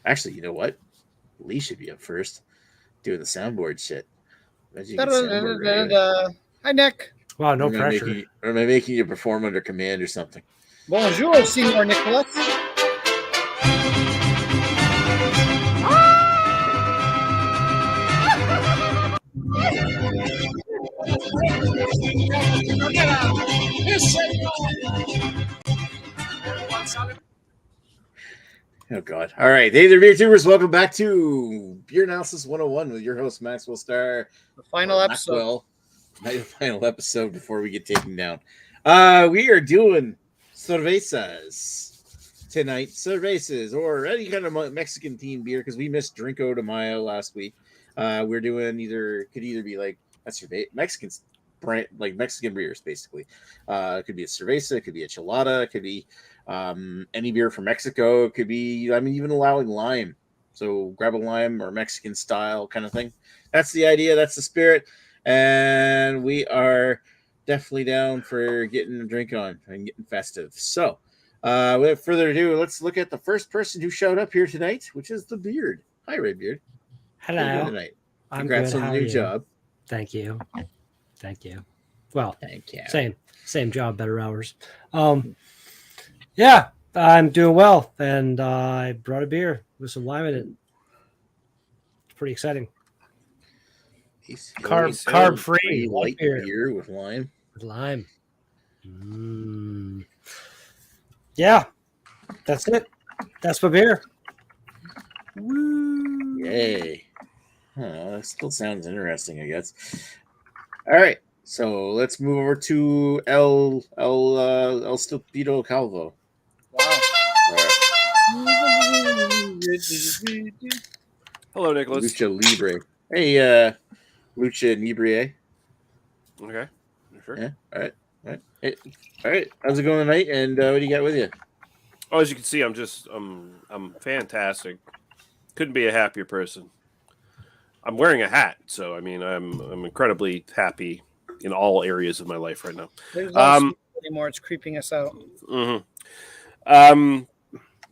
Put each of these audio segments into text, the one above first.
Actually, you know what? Lee should be up first, doing the soundboard shit. Imagine you can soundboard right away. Da-da-da-da-da-da. Hi, Nick. Wow, no Or am I pressure. making you perform under command or something? Bonjour, Senor Nicholas. Oh God! All right, hey there, beer tubers. Welcome back to Beer Analysis 101 with your host Maxwell Starr. The final episode. Maxwell. The final episode before we get taken down. We are doing cervezas tonight. Cervezas or any kind of Mexican themed beer because we missed Cinco de Mayo last week. We're doing could either be like that's Mexican brand, like Mexican beers basically. It could be a cerveza, it could be a chelada, it could be any beer from Mexico. It could be, even allowing lime. So grab a lime or Mexican style kind of thing. That's the idea. That's the spirit. And we are definitely down for getting a drink on and getting festive. So without further ado, let's look at the first person who showed up here tonight, which is the Beard. Hi, Red Beard. Hello. How are you doing tonight? I'm Congrats good. on the new job. Thank you. Well, thank you. Same job, better hours. Yeah, I'm doing well, and I brought a beer with some lime in it. It's pretty exciting. Carb free light beer with lime. With lime. Yeah, that's it. That's my beer. Woo! Yay! That still sounds interesting, I guess. All right, so let's move over to El Stupido Calvo. Wow. Hello, Nicholas. Lucha Libre. Hey, Lucha Libre. Okay. Sure. Yeah. All right. Hey, all right. How's it going tonight? And what do you got with you? Oh, as you can see, I'm fantastic. Couldn't be a happier person. I'm wearing a hat, so I'm incredibly happy in all areas of my life right now. There's no anymore. It's creeping us out. Mm-hmm.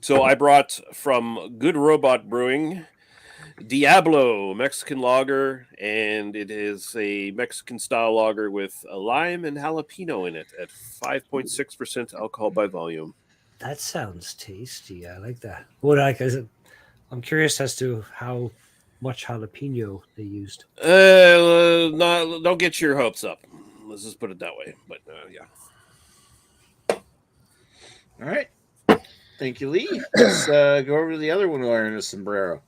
So I brought from Good Robot Brewing Diablo Mexican lager, and it is a Mexican style lager with a lime and jalapeno in it at 5.6% alcohol by volume. That sounds tasty. I like that. I'm curious as to how much jalapeno they used. Don't get your hopes up. Let's just put it that way. But yeah. All right. Thank you, Lee. Let's go over to the other one wearing a sombrero.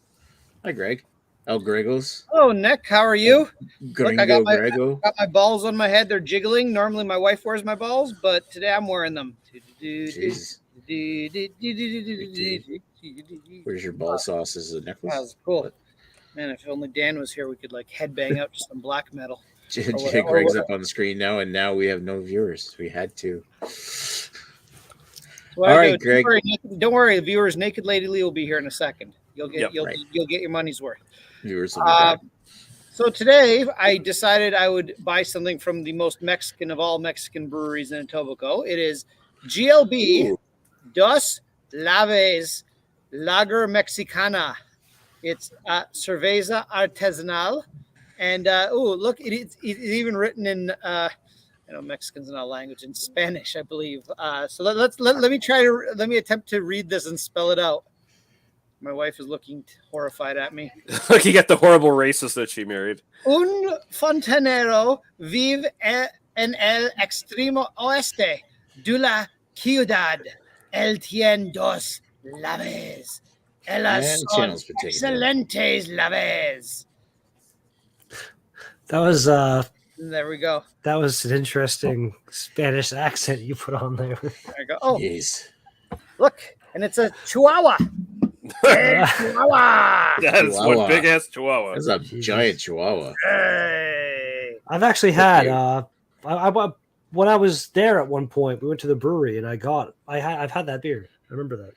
Hi, Greg. El Gregos. Hello, Nick. How are you? Look, I got my balls on my head. They're jiggling. Normally, my wife wears my balls, but today I'm wearing them. Jesus. Where's your ball sauce as a necklace? That was cool. Man, if only Dan was here, we could headbang out to some black metal. Greg's up on the screen now, and now we have no viewers. We had to. All right, Greg. Don't worry, the viewers. Naked Lady Lee will be here in a second. You'll get your money's worth. Viewers. So today I decided I would buy something from the most Mexican of all Mexican breweries in Etobicoke. It is GLB Dos Laves Lager Mexicana. It's cerveza artesanal, and look, it's even written in Mexican's not a language, in Spanish, I believe. So let me attempt to read this and spell it out. My wife is looking horrified at me. Looking at the horrible racist that she married. Un fontanero vive en el extremo oeste de la ciudad. El tien dos laves. Elas son excelentes laves. That was there we go. That was an interesting Spanish accent you put on there. There you go. Oh, jeez. Look, and it's a Chihuahua. Hey, Chihuahua. That's one big ass Chihuahua. That's a giant Chihuahua. Hey. I've actually had when I was there at one point, we went to the brewery and I've had that beer. I remember that.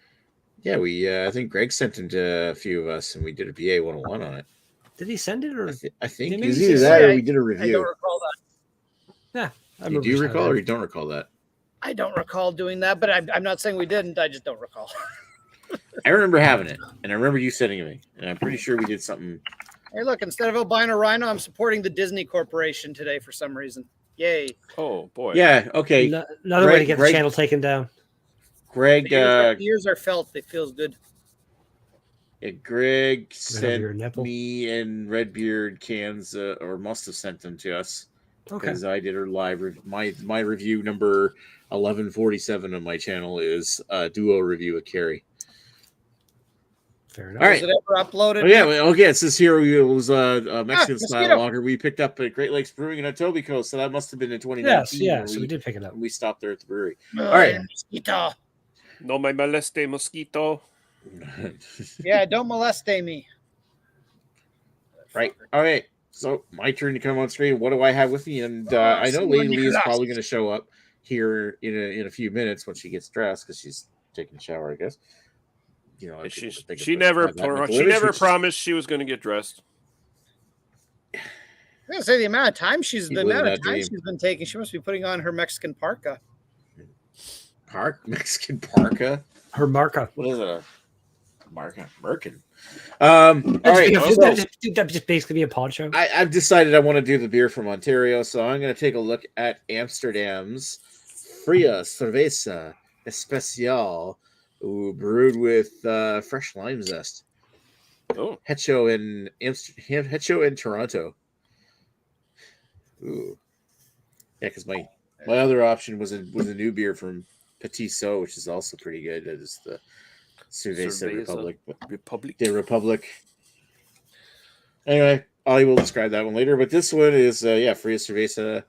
Yeah, I think Greg sent it to a few of us, and we did a BA 101 on it. Did he send it, or I think it was either that or we did a review. I don't recall Yeah, that. Do you recall, or you don't recall that? I don't recall doing that, but I'm not saying we didn't. I just don't recall. I remember having it, and I remember you sending it me, and I'm pretty sure we did something. Hey, look, instead of albino rhino, I'm supporting the Disney Corporation today for some reason. Yay. Oh boy. Yeah. Okay. Another way to get the channel taken down. Greg. The ears are felt. They feels good. Yeah, Greg Right over your sent nipple. me and Redbeard cans, or must have sent them to us Okay. because I did her live. My review number 1147 on my channel is a duo review with Carrie. Fair enough. All right. Was it ever uploaded? Oh, yeah. Okay. It says here it was a Mexican style mosquito. lager we picked up at Great Lakes Brewing in Etobicoke. So that must have been in 2019. Yes. So we did pick it up. We stopped there at the brewery. All right. Mosquito. No me moleste mosquito. Yeah, don't molest me. Right. All right. So my turn to come on screen. What do I have with me? And I know Lady Lee is probably going to show up here in a few minutes when she gets dressed because she's taking a shower, I guess. You know, She never promised she was going to get dressed. I'm gonna say the amount of time she's been taking. She must be putting on her Mexican parka. Mexican parka. Her marca. What is it? A marca? Merkin. All right. That'd just basically be a poncho. I've decided I want to do the beer from Ontario, so I'm going to take a look at Amsterdam's Fria Cerveza Especial, brewed with fresh lime zest. Oh, Hecho in Toronto. Ooh, yeah, because my other option was a new beer from Petit So, which is also pretty good. It is the Cerveza Republic. The Republic. Anyway, I will describe that one later. But this one is Fria Cerveza.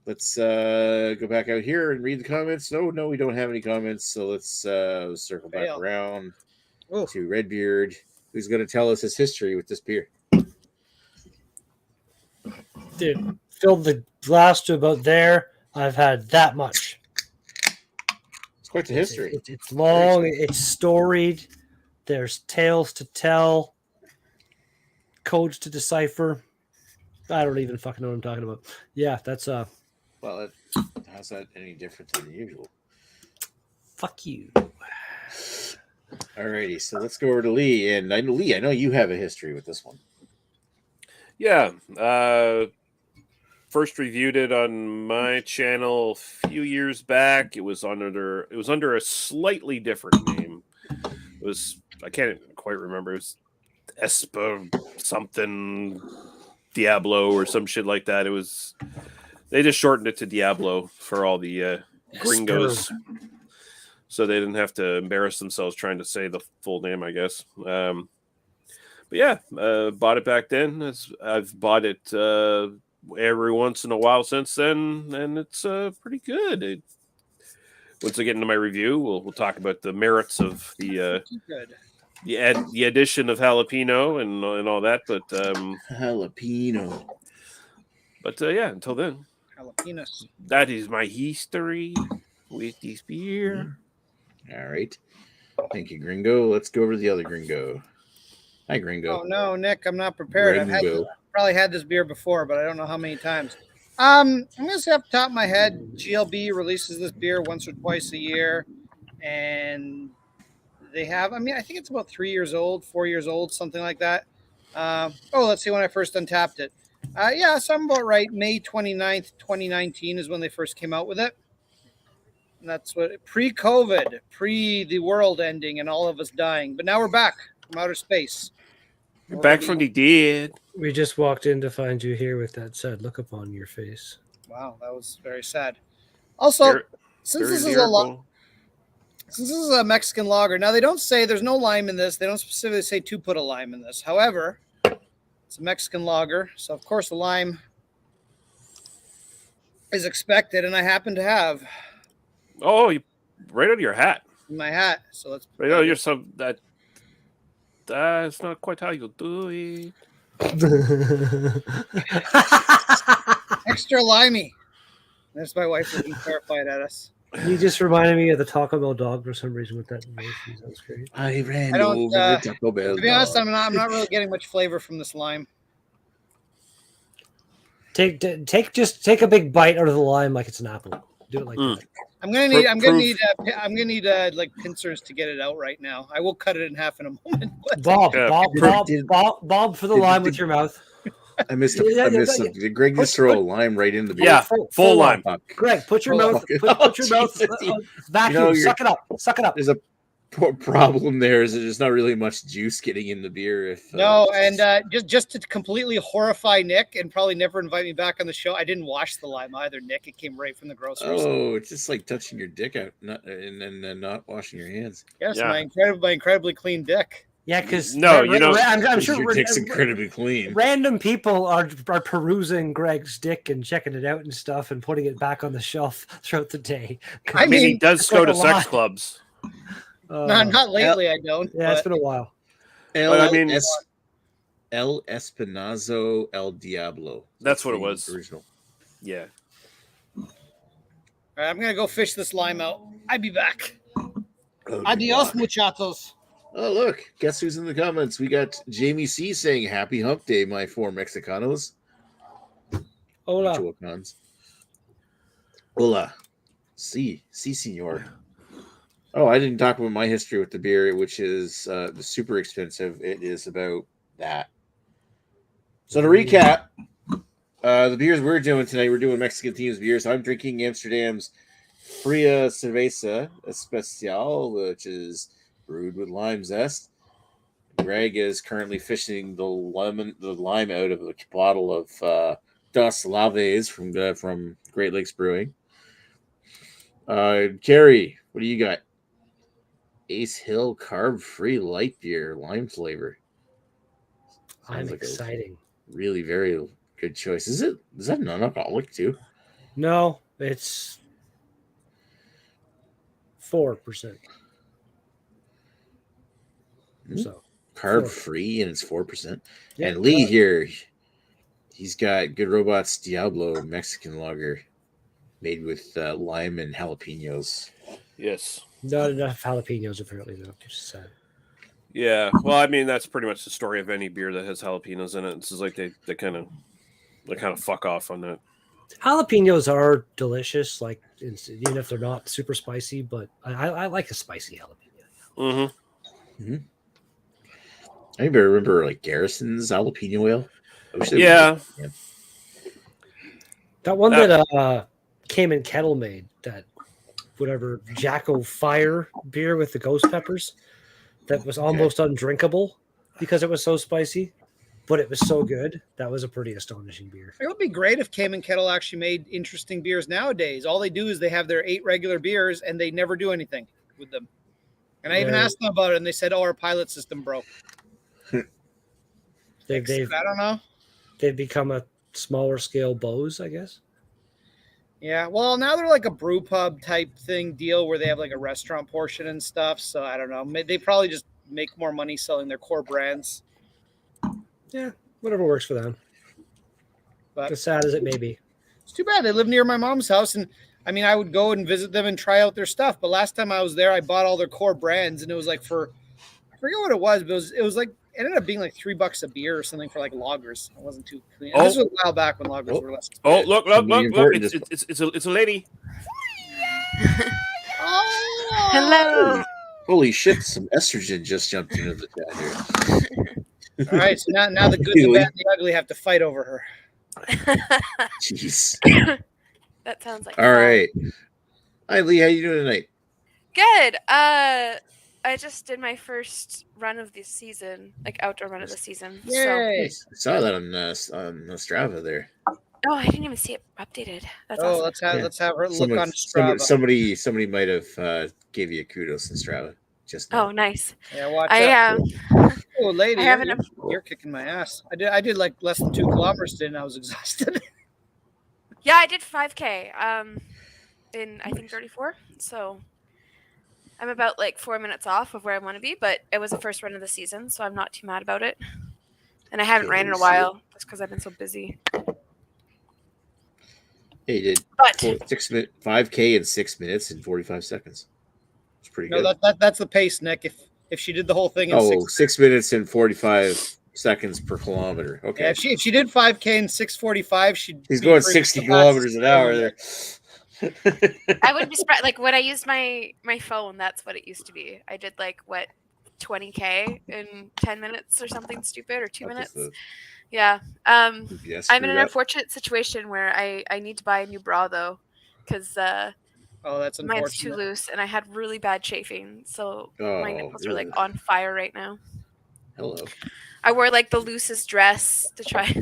Let's go back out here and read the comments. No, we don't have any comments. So let's circle back around to Redbeard, who's going to tell us his history with this beer. Dude, filled the glass to about there. I've had that much. It's quite the history. It's long. It's storied. There's tales to tell. Codes to decipher. I don't even fucking know what I'm talking about. Yeah, that's Well, how's that any different than usual? Fuck you. Alrighty, so let's go over to Lee. And I know you have a history with this one. Yeah. First reviewed it on my channel a few years back. It was under a slightly different name. I can't quite remember. It was Espa something Diablo or some shit like that. They just shortened it to Diablo for all the gringos, so they didn't have to embarrass themselves trying to say the full name, I guess. But yeah, bought it back then. I've bought it every once in a while since then, and it's pretty good. Once I get into my review, we'll talk about the merits of the addition of jalapeno and all that. But jalapeno. But yeah, until then, jalapenos. That is my history with this beer. All right. Thank you, Gringo. Let's go over to the other Gringo. Hi, Gringo. Oh no, Nick, I'm not prepared. I've probably had this beer before, but I don't know how many times. I'm gonna say off the top of my head, GLB releases this beer once or twice a year, and they have. I think it's about 3 years old, 4 years old, something like that. Let's see when I first untapped it. So I'm about right. May 29th, 2019 is when they first came out with it. And that's what pre-COVID, pre the world ending and all of us dying. But now we're back from outer space. We're back from the dead. We just walked in to find you here with that sad look upon your face. Wow, that was very sad. Also, since this is a Mexican lager, now they don't say there's no lime in this. They don't specifically say to put a lime in this. However, it's a Mexican lager, so of course the lime is expected, and I happen to have. Oh, right out of your hat. In my hat. So let's. Right out of your that's not quite how you do it. Extra limey. There's my wife looking terrified at us. You just reminded me of the Taco Bell dog for some reason with that emotion. That's great. I ran over the Taco Bell. To be honest, I'm not really getting much flavor from this lime. Take a big bite out of the lime like it's an apple. Do it like that. I'm gonna need like pincers to get it out right now. I will cut it in half in a moment. Bob, Yeah. Bob for the lime with your mouth. I missed something. Did Greg just throw a lime right in the beer? Yeah, full lime. Fuck. Greg, put your Oh, mouth, fuck it. put your mouth, Jesus. vacuum, suck it up. There's a problem there is that there's not really much juice getting in the beer. No, and just to completely horrify Nick and probably never invite me back on the show, I didn't wash the lime either, Nick. It came right from the grocery store. Oh, it's just like touching your dick out and then not washing your hands. Yes, Yeah. my incredibly clean dick. Yeah, because I'm sure your dick's incredibly clean. Random people are perusing Greg's dick and checking it out and stuff and putting it back on the shelf throughout the day. I mean, he does it's go like to a sex lot. clubs. Not lately, I don't. Yeah, it's been a while. I mean, El Espinazo El Diablo. That's what it was. Original. Yeah. All right, I'm gonna go fish this lime out. I'll be back. Oh, Adios, God. muchachos. Oh, look. Guess who's in the comments? We got Jamie C saying happy hump day, my four Mexicanos. Hola. Michoacans. Hola. Si, senor. Oh, I didn't talk about my history with the beer, which is super expensive. It is about that. So to recap, the beers we're doing tonight, we're doing Mexican themed beers. I'm drinking Amsterdam's Fria Cerveza Especial, which is brewed with lime zest. Greg is currently fishing the lime out of a bottle of Dos Laves from Great Lakes Brewing. Carrie, what do you got? Ace Hill carb-free light beer, lime flavor. I'm exciting. Really very good choice. Is that non-alcoholic too? No, it's 4%. So carb-free and it's 4%. Yeah, and Lee here, he's got Good Robots Diablo Mexican lager made with lime and jalapenos. Yes. Not enough jalapenos apparently though. Which is sad. Yeah. Well, I mean, that's pretty much the story of any beer that has jalapenos in it. It's just like they kind of fuck off on that. Jalapenos are delicious, like even if they're not super spicy, but I like a spicy jalapeno. Mm-hmm. Anybody remember like Garrison's jalapeno ale? Yeah. That one that came in Kettle made, that whatever Jacko Fire beer with the ghost peppers, that was almost undrinkable because it was so spicy, but it was so good. That was a pretty astonishing beer. It would be great if Cayman Kettle actually made interesting beers nowadays. All they do is they have their 8 regular beers and they never do anything with them. And I even asked them about it and they said, "Oh, our pilot system broke." They've I don't know. They've become a smaller scale Bose, I guess. Yeah, well, now they're like a brew pub type thing deal where they have like a restaurant portion and stuff. So I don't know. They probably just make more money selling their core brands. Yeah, whatever works for them. But as sad as it may be. It's too bad. They live near my mom's house. And I mean, I would go and visit them and try out their stuff. But last time I was there, I bought all their core brands. And it was like I forget what it was, but it was like, it ended up being like $3 a beer or something for like lagers. It wasn't too clean. This was a while back when lagers were less. Oh, look! It's a lady. Oh, hello. Holy shit! Some estrogen just jumped into the chat here. All right, so now the good, the bad, and the ugly have to fight over her. Jeez. That sounds like all fun. right. Hi, Lee. How you doing tonight? Good. I just did my first run of the season, like outdoor run of the season. Yay! I saw that on Strava there. So, oh, I didn't even see it updated. That's awesome. Let's have her look on Strava. Somebody might have gave you a kudos in Strava. Just now. Oh, nice. Yeah, watch out. Oh, lady, I haven't. You're kicking my ass. I did like less than 2 kilometers today, and I was exhausted. Yeah, I did 5K. In I think 34. So I'm about like 4 minutes off of where I want to be, but it was the first run of the season, so I'm not too mad about it. And I haven't ran in a while just because I've been so busy. Hey, you did 5K in 6 minutes and 45 seconds. It's pretty good. That's the pace, Nick. If she did the whole thing in 6 minutes and 45 seconds per kilometer. Okay. Yeah, if she did 5K in 6:45, he's going 60 kilometers an hour there. I would be surprised. Like when I used my phone, that's what it used to be. I did like what 20K in 10 minutes or something stupid, or 2 What does minutes. the Yeah. UPS I'm in screwed an up? unfortunate situation where I need to buy a new bra though, because Oh, that's mine's too unfortunate. loose and I had really bad chafing, so my Oh, nipples are like ugh. on fire right now. Hello. I wore like the loosest dress to try.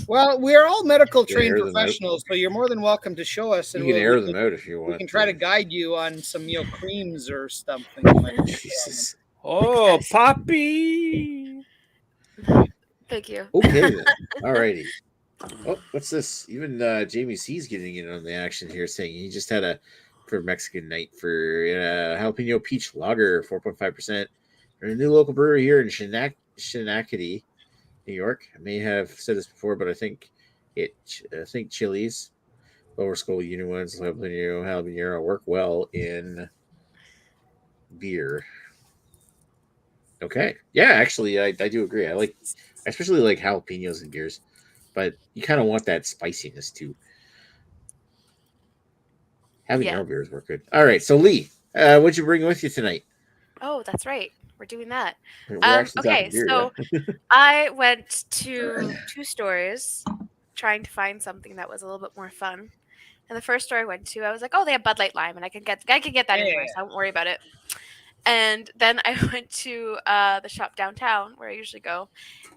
Well, we are all medical Yeah, trained air them out. professionals, so you're more than welcome to show us, and You can we air them out if you we want. can try to guide you on some creams or something. You might Jesus. Oh, guys. Poppy. Thank you. Okay then. Alrighty. Oh, what's this? Even Jamie C's getting in on the action here, saying he just had a for Mexican night for jalapeno peach lager, 4.5%. From a new local brewery here in Schenectady, New York. I may have said this before, but I think Chili's, lower school unit ones, jalapeno work well in beer. Okay. Yeah, actually, I do agree. I especially like jalapenos in beers, but you kind of want that spiciness too. Having Yeah. your own beers work good. All right, so Lee, what'd you bring with you tonight? Oh, that's right. We're doing that. We're actually Okay, talking beer, so yeah. I went to 2 stores trying to find something that was a little bit more fun. And the first store I went to, I was like, "Oh, they have Bud Light Lime, and I can get that anywhere, so I won't worry about it." And then I went to the shop downtown where I usually go,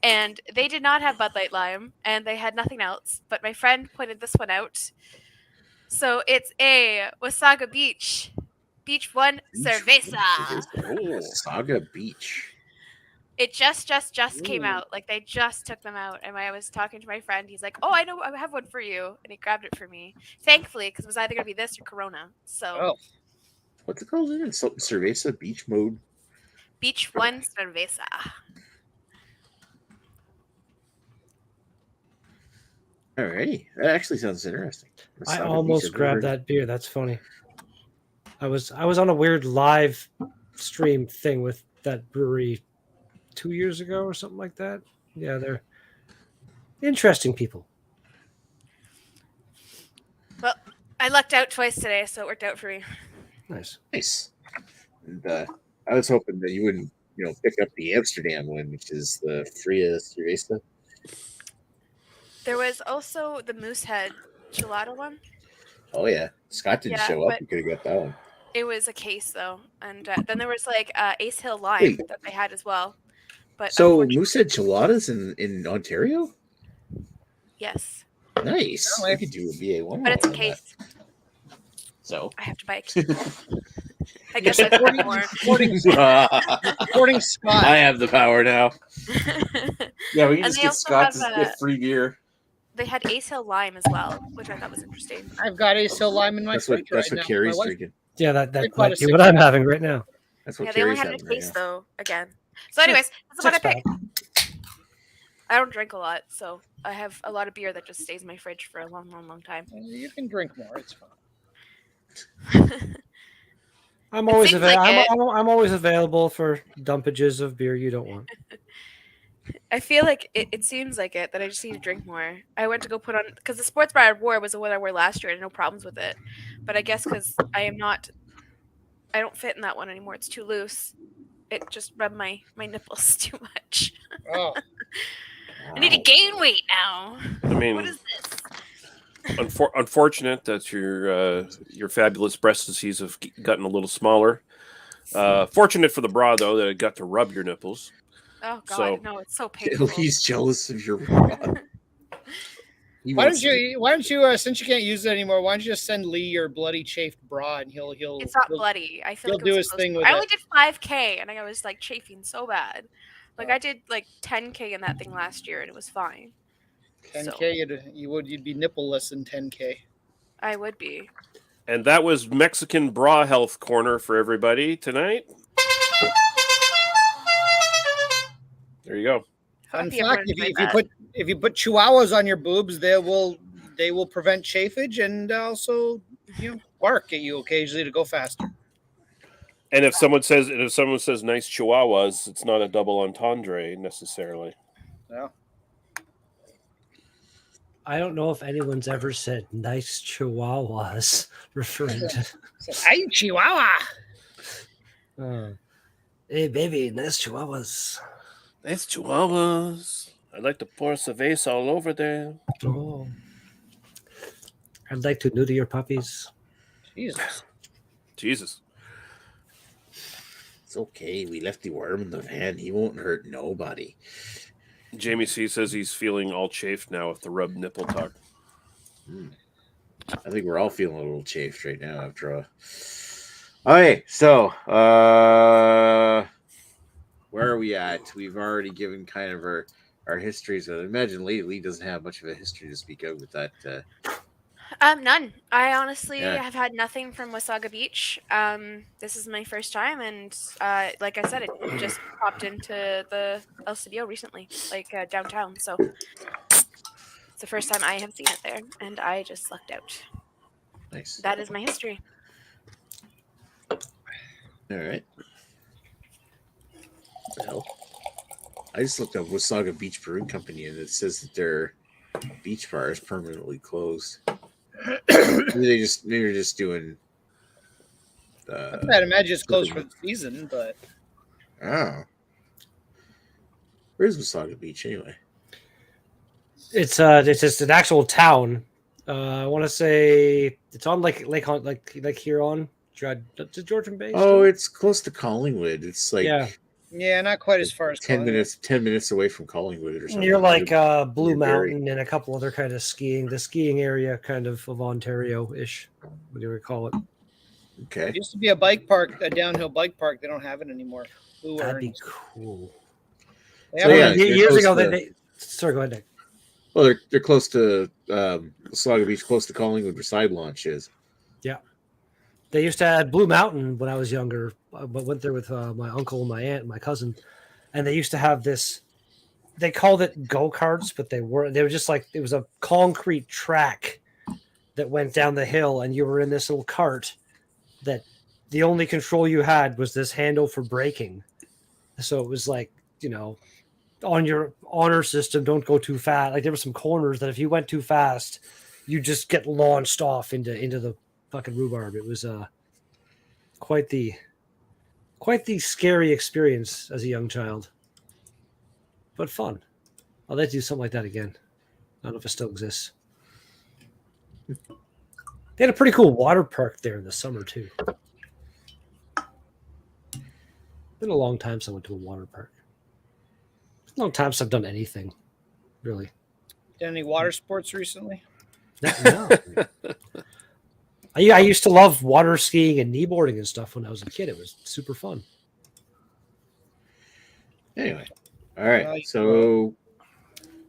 and they did not have Bud Light Lime, and they had nothing else. But my friend pointed this one out. So it's a Wasaga Beach One Cerveza. Oh, Saga Beach. It just came Ooh. out. Like they just took them out, and when I was talking to my friend, he's like, "Oh, I know, I have one for you," and he grabbed it for me. Thankfully, because it was either gonna be this or Corona. So Oh, What's it called again? Cerveza Beach Mode. Beach One Cerveza. Alrighty, that actually sounds interesting. I Saga almost Beach, I've never grabbed heard of. that beer. That's funny. I was on a weird live stream thing with that brewery 2 years ago or something like that. Yeah, they're interesting people. Well, I lucked out twice today, so it worked out for me. Nice. Nice. And I was hoping that you wouldn't, pick up the Amsterdam one, which is the Fria Cerveza. There was also the Moosehead Gelada one. Oh yeah, Scott didn't Yeah, show up. but You could have got that one. it was a case though, and then there was like Ace Hill Lime Wait. that they had as well. But So unfortunately, Moosehead Cheladas in Ontario. yes, Nice. Well, We could do a BA1 but it's a on that. case. So. I have to buy a case. I guess I bought more. according Scott, I have the power now. Yeah, we can And just they get also Scott to have, get free beer. They had Ace Hill Lime as well, which I thought was interesting. I've got Ace Hill Lime in my That's what fridge right now. Carrie's My wife- drinking. Yeah, that They might bought a be six what I'm pack. having right now. That's what Yeah, they only Carrie's had it in having a case right now. though. Again. So, anyways, that's what I Six picked. pack. I don't drink a lot, so I have a lot of beer that just stays in my fridge for a long, long, long time. You can drink more. It's fine. I'm always seems like it. I'm always available for dumpages of beer you don't want. I feel like it seems like it that I just need to drink more. I went to go put on because the sports bra I wore was the one I wore last year. I had no problems with it, but I guess because I don't fit in that one anymore. It's too loose. It just rubbed my nipples too much. Oh, I need to gain weight now. I mean, What is this? unfortunate that your fabulous breast disease have gotten a little smaller. Fortunate for the bra though that it got to rub your nipples. Oh God, So- no! It's so painful. He's jealous of your bra. why don't you since you can't use it anymore? Why don't you just send Lee your bloody chafed bra and he'll It's not bloody. I feel he'll like it do was his supposed thing to. with I it. only did 5K and I was like chafing so bad. Like I did like 10K in that thing last year and it was fine. 10K. You'd be nippleless in 10K. I would be. And that was Mexican Bra Health Corner for everybody tonight. There you go. Fun Hope fact: everyone if enjoyed you put chihuahuas on your boobs, they will prevent chafage and also bark at you occasionally to go faster. And if someone says nice chihuahuas, it's not a double entendre necessarily. Yeah. I don't know if anyone's ever said nice chihuahuas referring to. Hey, Chihuahua. Hey, baby, nice chihuahuas. That's chihuahuas. I'd like to pour cerveza all over there. Oh. I'd like to neuter your puppies. Jesus. Jesus. It's okay. We left the worm in the van. He won't hurt nobody. Jamie C says he's feeling all chafed now with the rub nipple talk. I think we're all feeling a little chafed right now after a. Okay, so where are we at? We've already given kind of our histories. I imagine Lee doesn't have much of a history to speak of with that. None. I honestly Yeah. have had nothing from Wasaga Beach. This is my first time, and like I said, it just popped into the El Cedillo recently, like downtown. So it's the first time I have seen it there, and I just lucked out. Nice. That is my history. All right. Well, I just looked up Wasaga Beach Brewing Company, and it says that their beach bar is permanently closed. Maybe they're just doing. I'd imagine it's closed for the season, but Oh, where's Wasaga Beach anyway? It's just an actual town. I want to say it's on like Huron, Georgian Bay. Oh, it's close to Collingwood. It's like yeah, not quite as far as 10 Collingwood. 10 minutes away from Collingwood or something. Near like Blue near Barrie. Mountain and a couple other kind of the skiing area kind of Ontario-ish. What do you call it? Okay. It used to be a bike park, a downhill bike park. They don't have it anymore. Blue That'd be Earns. cool. They So, have yeah, one- they're Years close ago, to- sorry, go ahead, Nick. Well, they're close to Wasaga Beach, close to Collingwood, where Side Launch is. They used to have Blue Mountain when I was younger. I went there with my uncle, my aunt, and my cousin, and they used to have this. They called it go-karts, but they were just like it was a concrete track that went down the hill, and you were in this little cart that the only control you had was this handle for braking. So it was like, on your honor system, don't go too fast. Like there were some corners that if you went too fast, you just get launched off into the fucking rhubarb. It was quite the scary experience as a young child, but fun. I'd like to do something like that again. I don't know if it still exists. They had a pretty cool water park there in the summer too. Been a long time since I went to a water park. It's a long time since I've done anything, really. Done any water sports recently? No. I used to love water skiing and kneeboarding and stuff when I was a kid. It was super fun. Anyway, all right. So,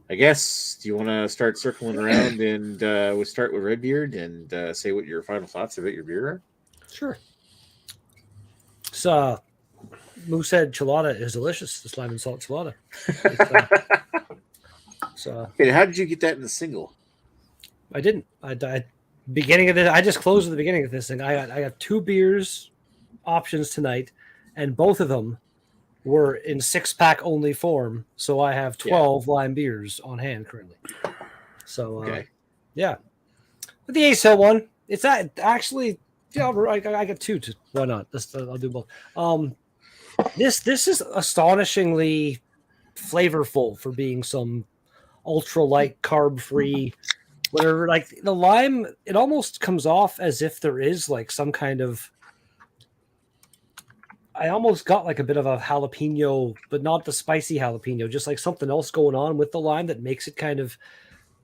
I guess do you want to start circling around and we'll start with Redbeard and say what your final thoughts about your beer are? Sure. So, Moosehead Chelada is delicious. The lime and salt Chelada. Okay, how did you get that in the single? I didn't. Beginning of this, I just closed at the beginning of this thing. I got 2 beers options tonight, and both of them were in 6-pack only form. So I have 12 lime beers on hand currently. So yeah, but the Ace Hill one, it's actually I got 2. Why not? I'll do both. This is astonishingly flavorful for being some ultra light carb free. Whatever, like the lime, it almost comes off as if there is like some kind of. I almost got like a bit of a jalapeno, but not the spicy jalapeno, just like something else going on with the lime that makes it kind of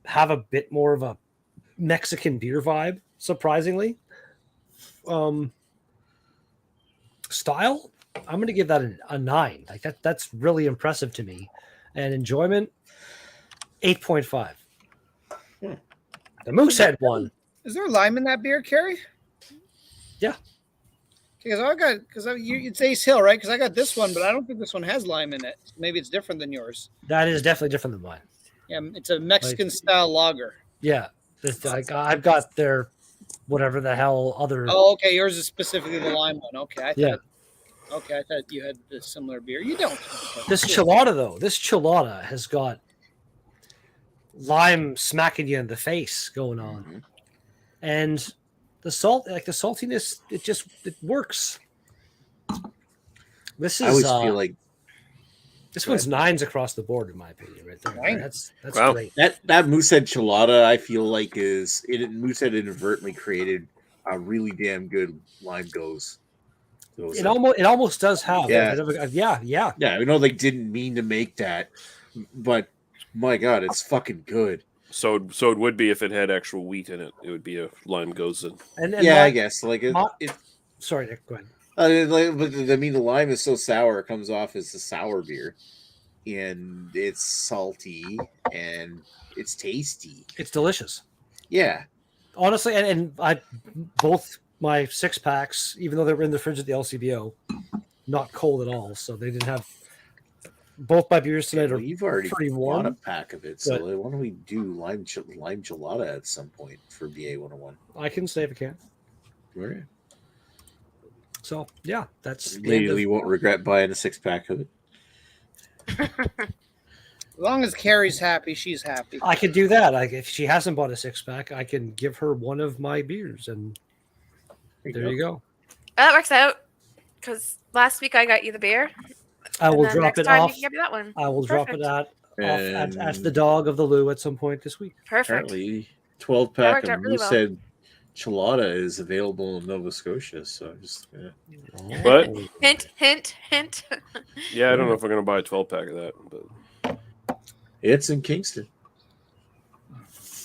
have a bit more of a Mexican beer vibe, surprisingly. Style, I'm going to give that a 9. Like that's really impressive to me. And enjoyment, 8.5. The Moosehead one. Is there lime in that beer, Carrie? Yeah. Because it's Ace Hill, right? Because I got this one, but I don't think this one has lime in it. Maybe it's different than yours. That is definitely different than mine. Yeah, it's a Mexican style lager. Yeah. I've got their whatever the hell other. Oh, okay. Yours is specifically the lime one. Okay. Yeah. Okay, I thought you had the similar beer. You don't. This Chelada though, this Chelada has got lime smacking you in the face going on. Mhm. And the salt, like the saltiness, it works. This I always is feel like this Go one's ahead. 9s across the board in my opinion, right there. Nine. That's Wow. great. that Moosehead Chelada. I feel like Moosehead inadvertently created a really damn good lime goes. It almost does have Yeah. a bit of yeah. Yeah, I know they didn't mean to make that, but my God, it's fucking good. So it would be if it had actual wheat in it. It would be a lime gozen. And Yeah, I guess like my- it. sorry, Nick, go ahead. But I mean, the lime is so sour; it comes off as a sour beer, and it's salty and it's tasty. It's delicious. Yeah, Honestly, and I both my 6-packs, even though they were in the fridge at the LCBO, not cold at all. So they didn't have both my beers tonight well, are you've already pretty bought warm. a pack of it, so why don't we do lime gelada at some point for BA101? I can save a can. Right. So yeah, that's the end Maybe of- we won't regret buying a 6-pack of it. As long as Carrie's happy, she's happy. I could do that. Like if she hasn't bought a 6-pack, I can give her one of my beers, and there you go. That works out. Because last week I got you the beer. I and will then drop next it time off. You can get me that one. I will drop it Perfect. at the dog of the Lou at some point this week. Perfect. Apparently, 12-pack worked of out really well. Moosehead Chelada is available in Nova Scotia. So just What? Hint, hint, hint. Yeah, I don't know if I'm gonna buy a 12-pack of that, but it's in Kingston.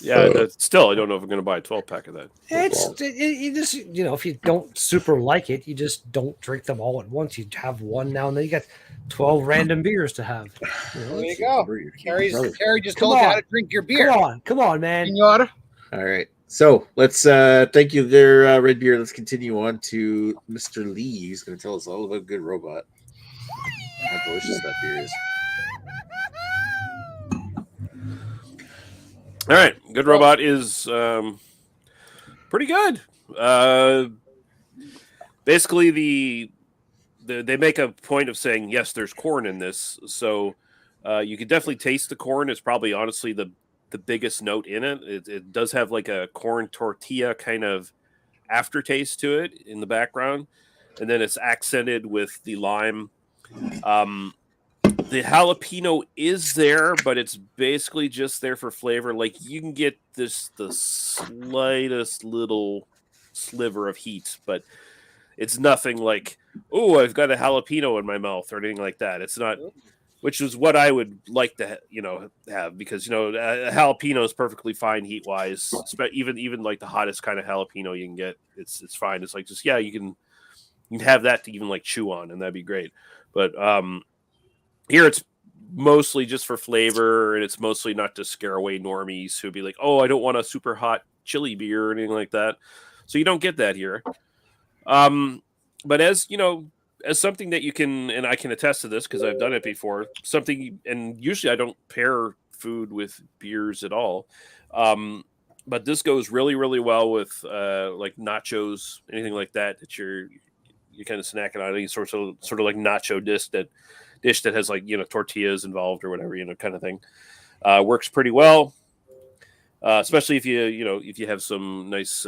yeah, still I don't know if I'm gonna buy a 12-pack of that. You just if you don't super like it, you just don't drink them all at once. You have one now and then. You got 12 random beers to have. There you go. Carrie just Come told you how on. to drink your beer. Come on, man. Senora. All right. So let's thank you there, Red Beer. Let's continue on to Mr. Lee. He's going to tell us all about Good Robot. How delicious that beer is. All right, Good Robot is pretty good. Basically, they make a point of saying yes, there's corn in this, so you could definitely taste the corn. It's probably honestly the biggest note in it. It does have like a corn tortilla kind of aftertaste to it in the background, and then it's accented with the lime. The jalapeno is there, but it's basically just there for flavor. Like you can get the slightest little sliver of heat, but it's nothing like, oh, I've got a jalapeno in my mouth or anything like that. It's not, which is what I would like to, have, because, a jalapeno is perfectly fine heat wise. Even like the hottest kind of jalapeno you can get, it's fine. It's like just, yeah, you can have that to even like chew on, and that'd be great. But here it's mostly just for flavor, and it's mostly not to scare away normies who'd be like, oh, I don't want a super hot chili beer or anything like that. So you don't get that here. But as something that you can, and I can attest to this because I've done it before, and usually I don't pair food with beers at all. But this goes really, really well with like nachos, anything like that you're kind of snacking on, any sort of like nacho dish that has like, tortillas involved or whatever, kind of thing. Works pretty well. Especially if you have some nice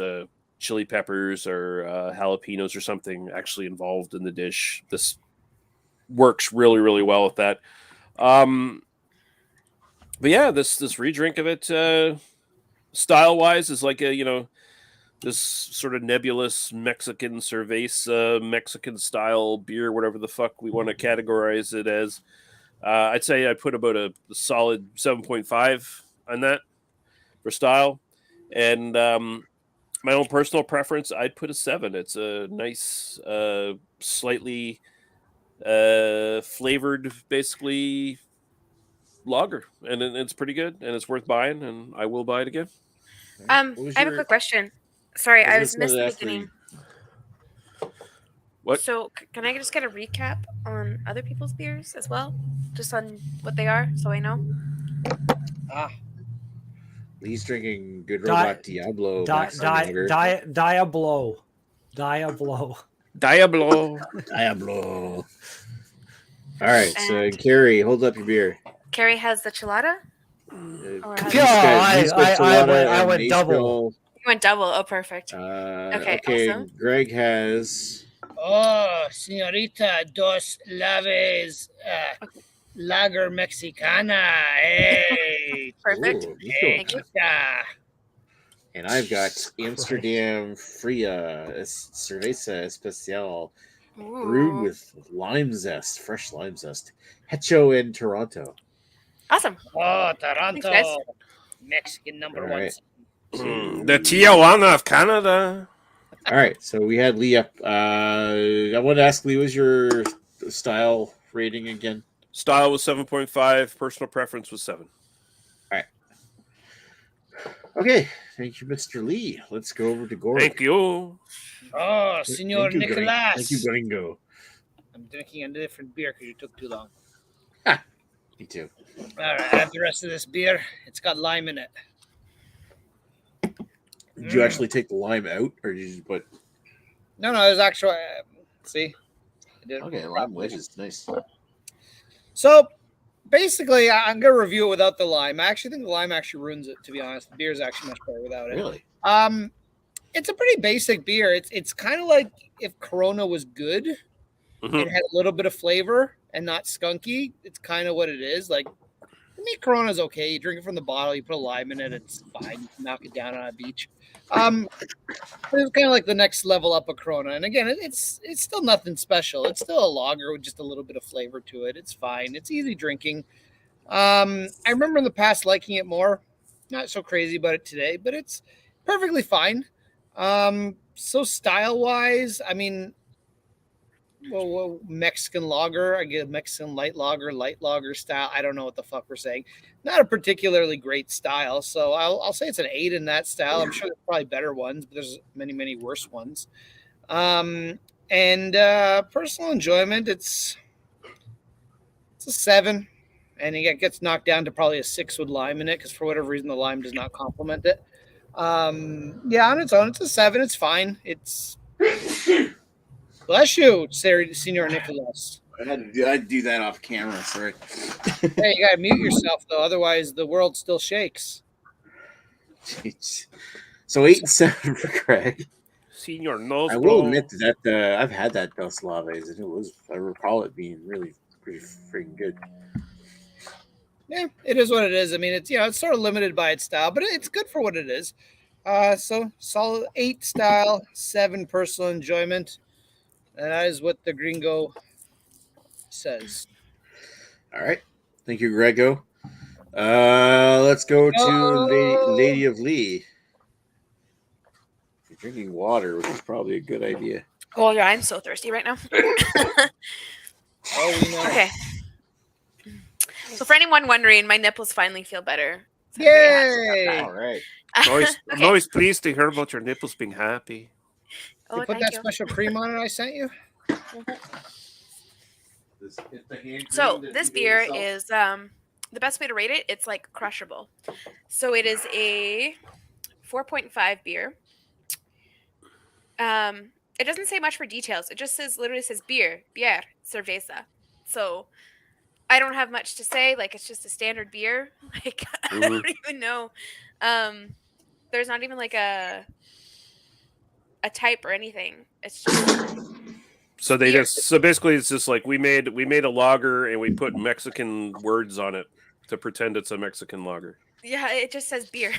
chili peppers or jalapenos or something actually involved in the dish. This works really, really well with that. But yeah, this redrink of it, style wise, is like a this sort of nebulous Mexican cerveza, Mexican style beer, whatever the fuck we want to categorize it as. I'd say I put about a solid 7.5 on that for style. And my own personal preference, I'd put a 7. It's a nice, slightly flavored, basically, lager. And it's pretty good, and it's worth buying, and I will buy it again. I have a quick question. Sorry, I was missed the beginning. What? So, can I just get a recap on other people's beers as well? Just on what they are, so I know? He's drinking Good Robot Diablo. Diablo. All right, so Carrie, hold up your beer. Carrie has the Chelada? Or He's Yeah, got Chelada I and went double. National. You went double. Oh, perfect. Okay, awesome. Greg has. Oh, señorita, dos laves lager mexicana. Hey, Perfect. Ooh, Nico. Thank you. yeah. And I've got Jesus Amsterdam Fria Cerveza Especial, brewed Ooh. with lime zest, fresh lime zest. Hecho in Toronto. Awesome. Oh, Thanks, guys. Toronto, Mexican number All one. right. So, The Tijuana of Canada. all right. So we had Lee up. I want to ask Lee, what was your style rating again? Style was 7.5. Personal preference was 7. Okay. Thank you, Mr. Lee. Let's go over to Gord. Thank you. Oh, Senor Thank you, Nicolas. Thank you, Gringo. I'm drinking a different beer because you took too long. Me too. All right, I have the rest of this beer. It's got lime in it. Did you actually take the lime out, or did you just put? No, it was actually. See, I did it Okay, lime properly. wedges, nice. So basically, I'm gonna review it without the lime. I actually think the lime actually ruins it. To be honest, the beer is actually much better without it. Really? It's a pretty basic beer. It's kind of like if Corona was good Mhm. and had a little bit of flavor and not skunky. It's kind of what it is. Like, I mean, Corona's okay. You drink it from the bottle, you put a lime in it, it's fine. You can knock it down on a beach. It's kind of like the next level up of Corona. And again, it's still nothing special. It's still a lager with just a little bit of flavor to it. It's fine. It's easy drinking. I remember in the past liking it more. Not so crazy about it today, but it's perfectly fine. So style wise, I mean, well, Mexican lager, I get Mexican light lager style. I don't know what the fuck we're saying. Not a particularly great style, so I'll say it's an 8 in that style. I'm sure there's probably better ones, but there's many worse ones. And personal enjoyment, it's a 7, and it gets knocked down to probably a 6 with lime in it because for whatever reason the lime does not complement it. Yeah, on its own, it's a 7. It's fine. It's bless you, Senor Nicholas. I'd do that off camera. Sorry. Hey, you gotta mute yourself though, otherwise the world still shakes. Jeez. So 8 and 7 for Craig. Senior nose I will admit that I've had that Dos Laves, and I recall it being really pretty freaking good. Yeah, it is what it is. I mean, it's it's sort of limited by its style, but it's good for what it is. So solid 8 style, 7 personal enjoyment, and that is what the gringo says. All right. Thank you, Grego. Let's go to Lady of Lee. You're drinking water, which is probably a good idea. Oh yeah, I'm so thirsty right now. Oh, we know. Okay. So for anyone wondering, my nipples finally feel better. So I'm very happy Yay! All right. I'm about that. always pleased to hear about your nipples being happy. Oh, You put thank that you. special cream on it I sent you? So this beer is the best way to rate it. It's like crushable. So it is a 4.5 beer. It doesn't say much for details. It just literally says beer, cerveza. So I don't have much to say. Like it's just a standard beer. Like I don't even know. There's not even like a type or anything. It's just So beer. so basically it's just like we made a lager and we put Mexican words on it to pretend it's a Mexican lager. Yeah, it just says beer.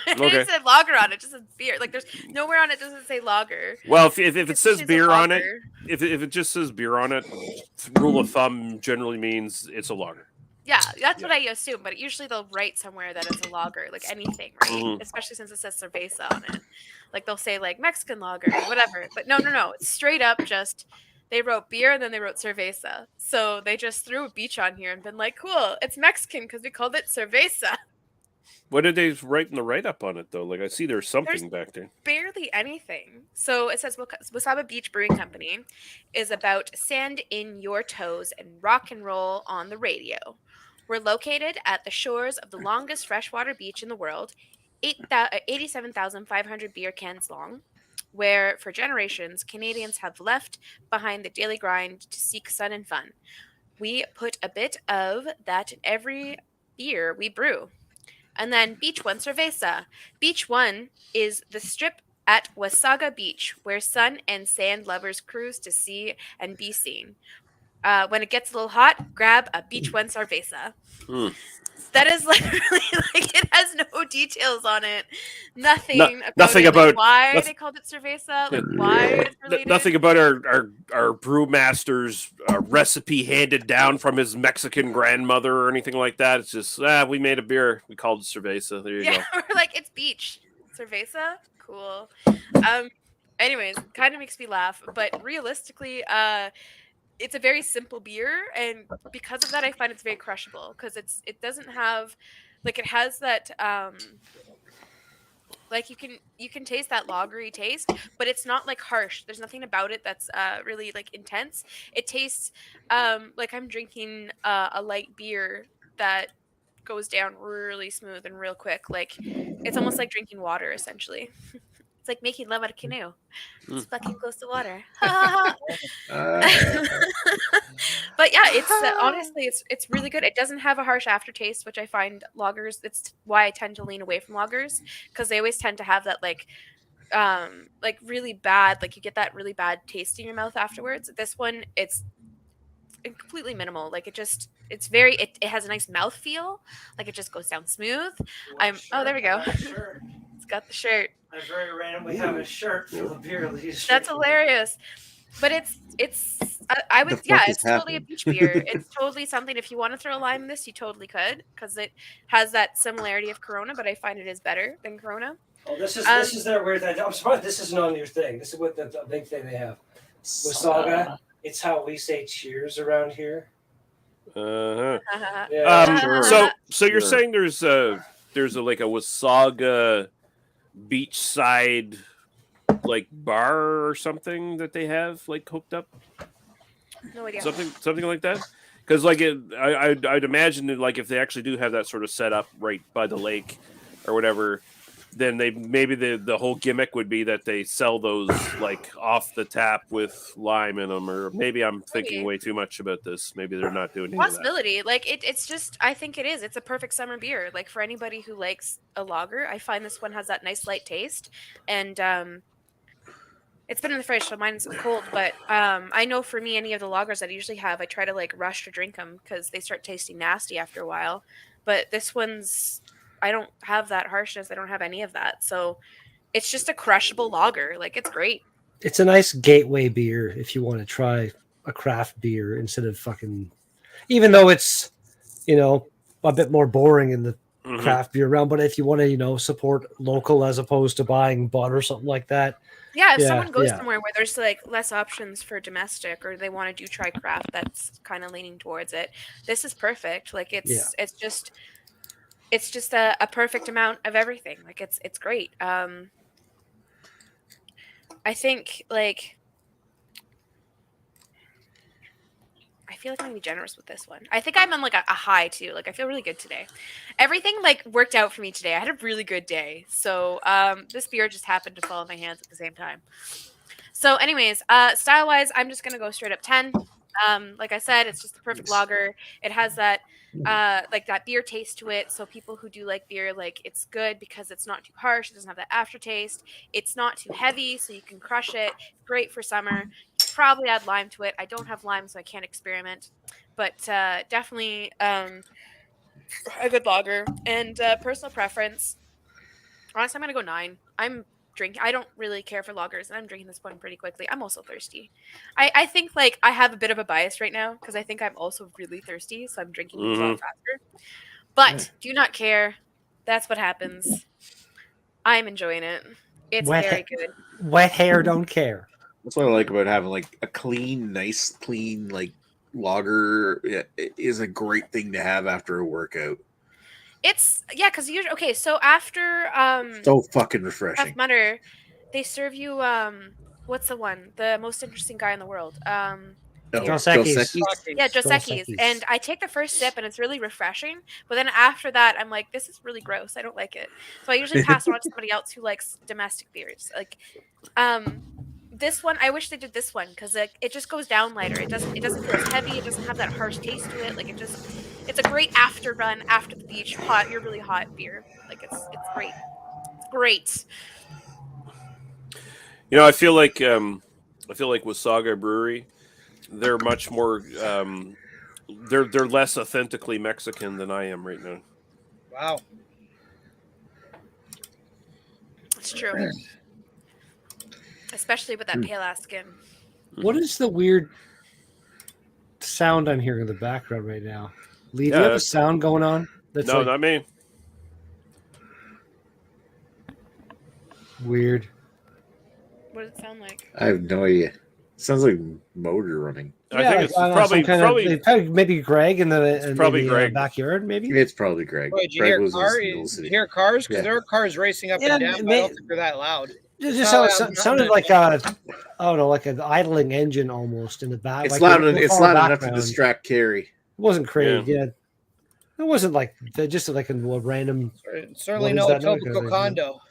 It Okay. doesn't say lager on it. It just says beer. Like there's nowhere on it doesn't say lager. Well, if it It says says beer on it, lager. if it just says beer on it, rule of thumb generally means it's a lager. Yeah, that's what I assume. But usually they'll write somewhere that it's a lager, like anything, right? Mhm. Especially since it says cerveza on it. Like they'll say like Mexican lager, whatever. But no. It's straight up just they wrote beer and then they wrote cerveza. So they just threw a beach on here and been like, cool, it's Mexican because we called it cerveza. What did they write in the write up on it though? Like I see there's something back there. Barely anything. So it says Wasaba Beach Brewing Company is about sand in your toes and rock and roll on the radio. We're located at the shores of the longest freshwater beach in the world, 87,500 beer cans long, where for generations Canadians have left behind the daily grind to seek sun and fun. We put a bit of that in every beer we brew. And then Beach One Cerveza. Beach One is the strip at Wasaga Beach, where sun and sand lovers cruise to see and be seen. When it gets a little hot, grab a Beach One Cerveza. Mm. That is literally like it has no details on it. Nothing about nothing it, like, about- why noth- they called it cerveza, like why it's related. Nothing about our brewmaster's recipe handed down from his Mexican grandmother or anything like that. It's just we made a beer. We called it cerveza. There you go. Yeah, we're like it's beach cerveza. Cool. Anyways, kind of makes me laugh, but realistically, it's a very simple beer, and because of that, I find it's very crushable because it doesn't have, like, it has that like you can taste that lagery taste, but it's not like harsh. There's nothing about it that's really like intense. It tastes like I'm drinking a light beer that goes down really smooth and real quick. Like it's almost like drinking water essentially. It's like making love at a canoe. It's fucking close to water. But yeah, it's honestly it's really good. It doesn't have a harsh aftertaste, which I find lagers. It's why I tend to lean away from lagers because they always tend to have that like really bad, like you get that really bad taste in your mouth afterwards. This one, it's completely minimal. Like it's very it has a nice mouth feel. Like it just goes down smooth. Oh, there we go. It's got the shirt. I very randomly have a shirt full of beer. That's hilarious. But I would, yeah, it's totally a beach beer. It's totally something, if you want to throw a lime in this, you totally could, because it has that similarity of Corona, but I find it is better than Corona. Oh, this is their weird thing. I'm surprised this isn't on your thing. This is what the big thing they have. Wasaga. It's how we say cheers around here. Yeah. So you're saying there's a like a Wasaga beachside like bar or something that they have like hooked up? No idea. Something like that. Because like I'd imagine that like if they actually do have that sort of set up right by the lake or whatever, then maybe the whole gimmick would be that they sell those like off the tap with lime in them, or maybe I'm thinking way too much about this. Maybe they're not doing any possibility. of that. Like it's just, I think it is. It's a perfect summer beer. Like for anybody who likes a lager, I find this one has that nice light taste, and it's been in the fridge, so mine's cold. But I know for me, any of the lagers that I usually have, I try to like rush to drink them because they start tasting nasty after a while. But this one's, I don't have that harshness. I don't have any of that. So it's just a crushable lager. Like it's great. It's a nice gateway beer if you want to try a craft beer instead of fucking, even though it's, a bit more boring in the craft beer realm. But if you want to, support local as opposed to buying bud or something like that. Yeah, if someone goes somewhere where there's like less options for domestic, or they want to do try craft, that's kind of leaning towards it. This is perfect. Like it's just a perfect amount of everything. Like it's great. I think like I feel like I'm gonna be generous with this one. I think I'm on like a high too. Like I feel really good today. Everything like worked out for me today. I had a really good day. So this beer just happened to fall in my hands at the same time. So anyways, style wise, I'm just gonna go straight up 10. Like I said, it's just the perfect lager. It has that like that beer taste to it. So people who do like beer, like it's good because it's not too harsh. It doesn't have that aftertaste. It's not too heavy, so you can crush it. Great for summer. Probably add lime to it. I don't have lime, so I can't experiment. But definitely a good lager. And personal preference, honestly, I'm gonna go 9. I don't really care for lagers, and I'm drinking this one pretty quickly. I'm also thirsty. I think like I have a bit of a bias right now because I think I'm also really thirsty, so I'm drinking these a lot faster. But do not care. That's what happens. I'm enjoying it. It's very good. Wet hair don't care. That's what I like about having like a nice clean like lager. It is a great thing to have after a workout. It's because usually so after so fucking refreshing. Tough Mudder, they serve you what's the one? The most interesting guy in the world. Dos Equis. Yeah, Dos Equis. And I take the first sip and it's really refreshing, but then after that I'm like, this is really gross. I don't like it. So I usually pass it on to somebody else who likes domestic beers. Like this one, I wish they did this one because it just goes down lighter. It doesn't feel as heavy. It doesn't have that harsh taste to it. Like it It's a great after run after the beach. Hot, you're really hot beer. Like it's great. It's great. You know, I feel like Wasaga Brewery, they're much more they're less authentically Mexican than I am right now. Wow. It's true. Especially with that pale ass skin. What is the weird sound I'm hearing in the background right now? Lee, do Yeah, you have a that's- sound going on? That's No, like not me. weird. What does it sound like? I have no idea. Sounds like motor running. I think it's I don't know, probably some kind of maybe Greg in the probably Greg. backyard, maybe. It's probably Greg. Wait, did you Greg hear lives in cars? Middle Did City. you hear cars? Because Yeah. there are cars racing up Yeah, and down. But I don't think they're that loud. It just Oh, sounded, yeah, sounded I'm like I don't know, like an idling engine almost in the back. It's like loud. in the It's far loud enough to background. distract Carrie. It wasn't crazy. Yeah. It wasn't like just like a random. Certainly What no is that noise? Etobicoke condo.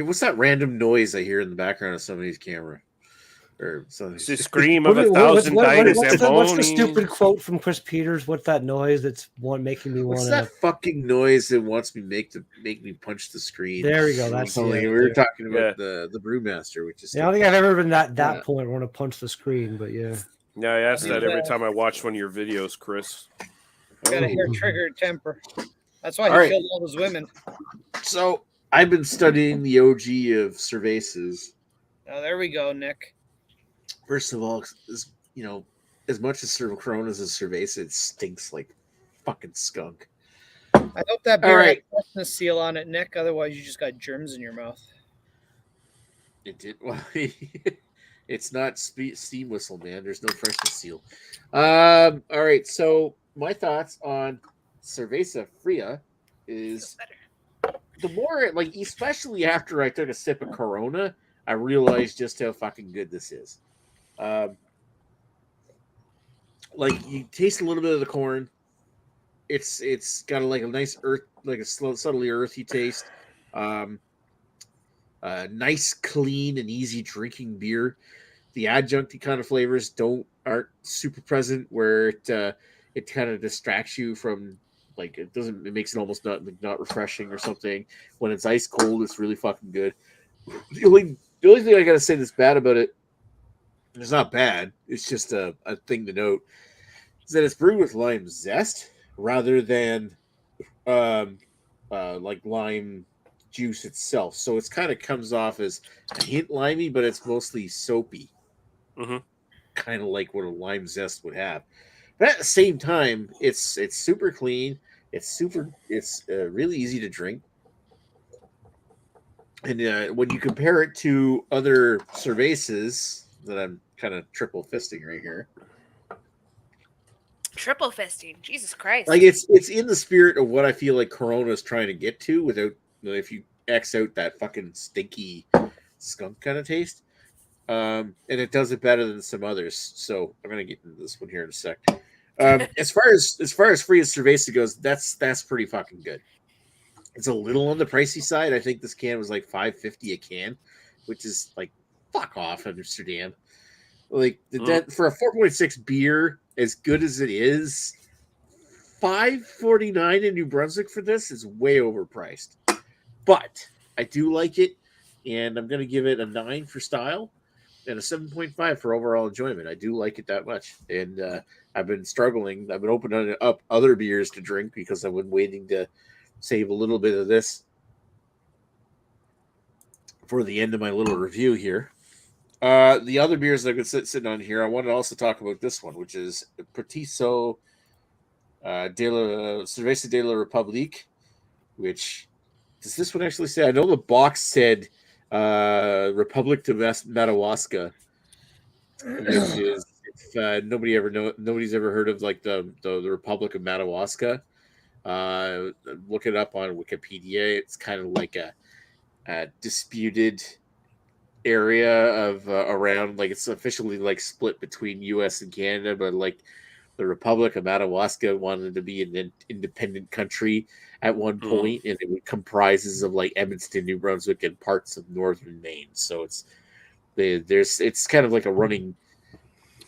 What's that random noise I hear in the background of somebody's camera? Or something? It's the scream of a thousand what's the Zamboni. stupid quote from Chris Peters? What's that noise that's making me want What's to? that fucking noise that wants me make me punch the screen? There we go. That's something. yeah, We were there. talking about the brewmaster, which is Yeah, I don't think I've ever been that Yeah. point where I want to punch the screen, but yeah. Yeah, I ask that Yeah. every time I watch one of your videos, Chris. Got a hair triggered temper. That's why he All right. killed all those women. So I've been studying the OG of Cervezas. Oh, there we go, Nick. First of all, as much as Corona's a Cerveza, it stinks like fucking skunk. I hope that beer All right. had a freshness seal on it, Nick. Otherwise, you just got germs in your mouth. It did well. It's not steam whistle, man. There's no freshness seal. All right. So my thoughts on Cerveza Fria is the more like, especially after I took a sip of Corona, I realized just how fucking good this is. Like you taste a little bit of the corn. It's got a nice earth, like a subtly earthy taste. Nice, clean, and easy drinking beer. The adjuncty kind of flavors aren't super present, where it kind of distracts you from, like, it makes it almost not refreshing or something. When it's ice cold, it's really fucking good. The only thing I gotta say that's bad about it, it's not bad, it's just a thing to note, is that it's brewed with lime zest rather than like lime juice itself. So it's kind of comes off as a hint limey, but it's mostly soapy. Mm-hmm. Kind of like what a lime zest would have. But at the same time, it's super clean. It's really easy to drink. And when you compare it to other Cervezas that I'm kind of triple fisting right here, Triple fisting. Jesus Christ. like it's in the spirit of what I feel like Corona is trying to get to, without, if you X out that fucking stinky skunk kind of taste. And it does it better than some others. So I'm gonna get into this one here in a sec. As far as Fria Cerveza goes, that's pretty fucking good. It's a little on the pricey side. I think this can was like $5.50 a can, which is like, fuck off, Amsterdam. Like for a 4.6 beer, as good as it is, $5.49 in New Brunswick for this is way overpriced. But I do like it, and I'm going to give it a 9 for style and a 7.5 for overall enjoyment. I do like it that much, and I've been struggling. I've been opening up other beers to drink because I've been waiting to save a little bit of this for the end of my little review here. The other beers that I could sitting on here, I want to also talk about this one, which is Petiso de la Cerveza de la Republique, which does this one actually say? I know the box said Republic de Madawaska, which is nobody's ever heard of like the Republic of Madawaska. Look it up on Wikipedia. It's kind of like a disputed area of around, like, it's officially like split between US and Canada, but like the Republic of Madawaska wanted to be an independent country at one point, and it comprises of like Edmonton, New Brunswick, and parts of northern Maine. So it's kind of like a running,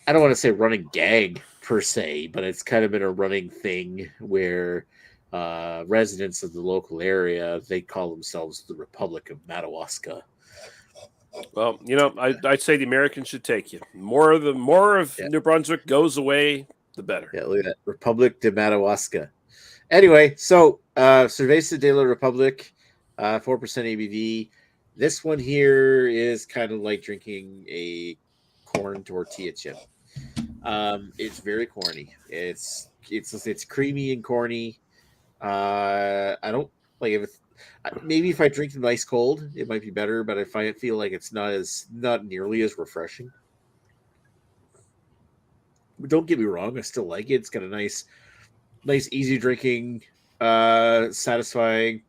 I don't want to say running gag per se, but it's kind of been a running thing where residents of the local area, they call themselves the Republic of Madawaska. Well, I'd say the Americans should take you. More of Yeah. New Brunswick goes away, the better. Yeah, look at that. Republic de Madawaska. Anyway, so Cerveza de la Republic, 4% ABV. This one here is kind of like drinking a corn tortilla chip. It's very corny. It's creamy and corny. I don't like if maybe if I drink them ice cold, it might be better. But I feel like it's not nearly as refreshing. Don't get me wrong, I still like it. It's got a nice, easy drinking, satisfying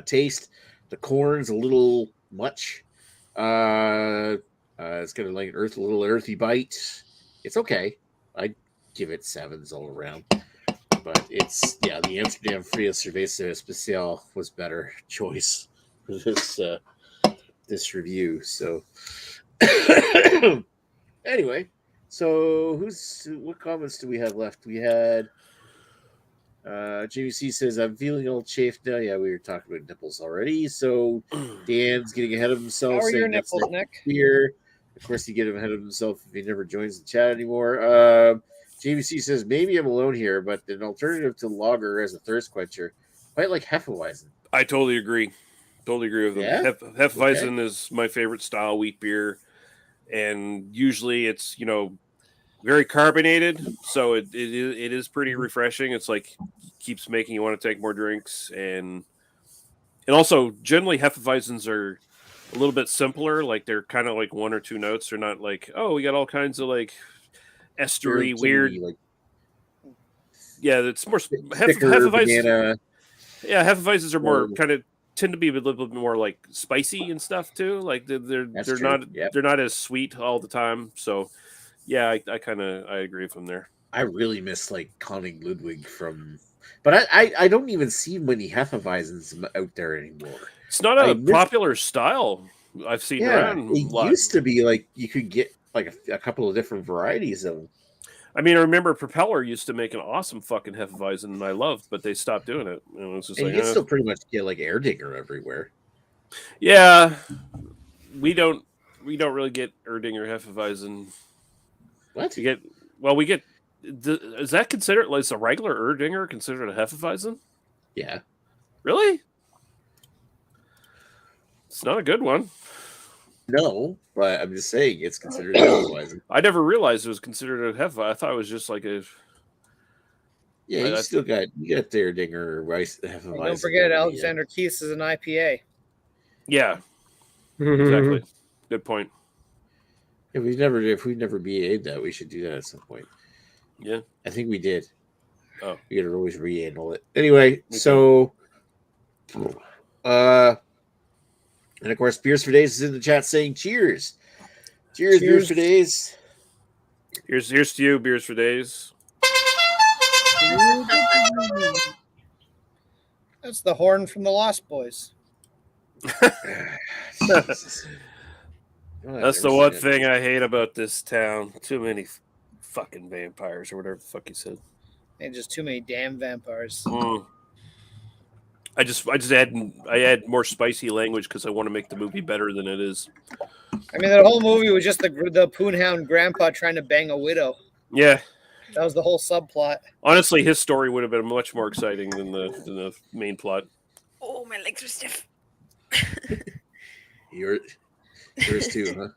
taste. The corn's a little much. It's got a little earthy bite. It's okay. I'd give it 7s all around. But the Amsterdam Fria Cerveza Especial was better choice for this review. So anyway, so what comments do we have left? We had Jamie C says, I'm feeling all chafed now. Yeah, we were talking about nipples already. So Dan's getting ahead of himself. How are your saying that's nipples, Nick? Beer. Of course, he get him ahead of himself if he never joins the chat anymore. Jamie C says, maybe I'm alone here, but an alternative to lager as a thirst quencher, quite like Hefeweizen. I totally agree. Totally agree with them. Yeah? Hefeweizen is my favorite style wheat beer, and usually it's very carbonated, so it is pretty refreshing. It's like keeps making you want to take more drinks, and also generally Hefeweizens are a little bit simpler. Like they're kind of like 1 or 2 notes. They're not like, oh, we got all kinds of like estery weird. Yeah, it's more Hefeweizens. Yeah, Hefeweizens are more kind of tend to be a little bit more like spicy and stuff too. Like they're not as sweet all the time. So yeah, I agree with him there. I really miss like Conning Ludwig but I don't even see many Hefeweizens out there anymore. It's not a popular style I've seen around. It used to be like you could get like a couple of different varieties of them. I mean, I remember Propeller used to make an awesome fucking Hefeweizen, and I loved, but they stopped doing it. And it was just you can still pretty much get like Erdinger everywhere. Yeah, we don't really get Erdinger Hefeweizen. What? We get. Is that considered like a regular Erdinger considered a Hefeweizen? Yeah. Really? It's not a good one. No, but I'm just saying it's considered a Hefeweizen. I never realized it was considered a Hefeweizen. I thought it was just like a. Yeah, you still got the Erdinger rice Hefeweizen. Don't forget, Alexander Keith's is an IPA. Yeah, exactly. Good point. If we've never BA'd that, we should do that at some point. Yeah, I think we did. Oh, we gotta always re-handle it. Anyway, so and of course, Beers for Days is in the chat saying cheers. Cheers. Beers for Days. Here's to you, Beers for Days. That's the horn from the Lost Boys. That's the one thing I hate about this town. Too many fucking vampires, or whatever the fuck you said. And just too many damn vampires. I add more spicy language because I want to make the movie better than it is. I mean, that whole movie was just the Poonhound grandpa trying to bang a widow. Yeah. That was the whole subplot. Honestly, his story would have been much more exciting than the main plot. Oh, my legs are stiff. Yours too, huh?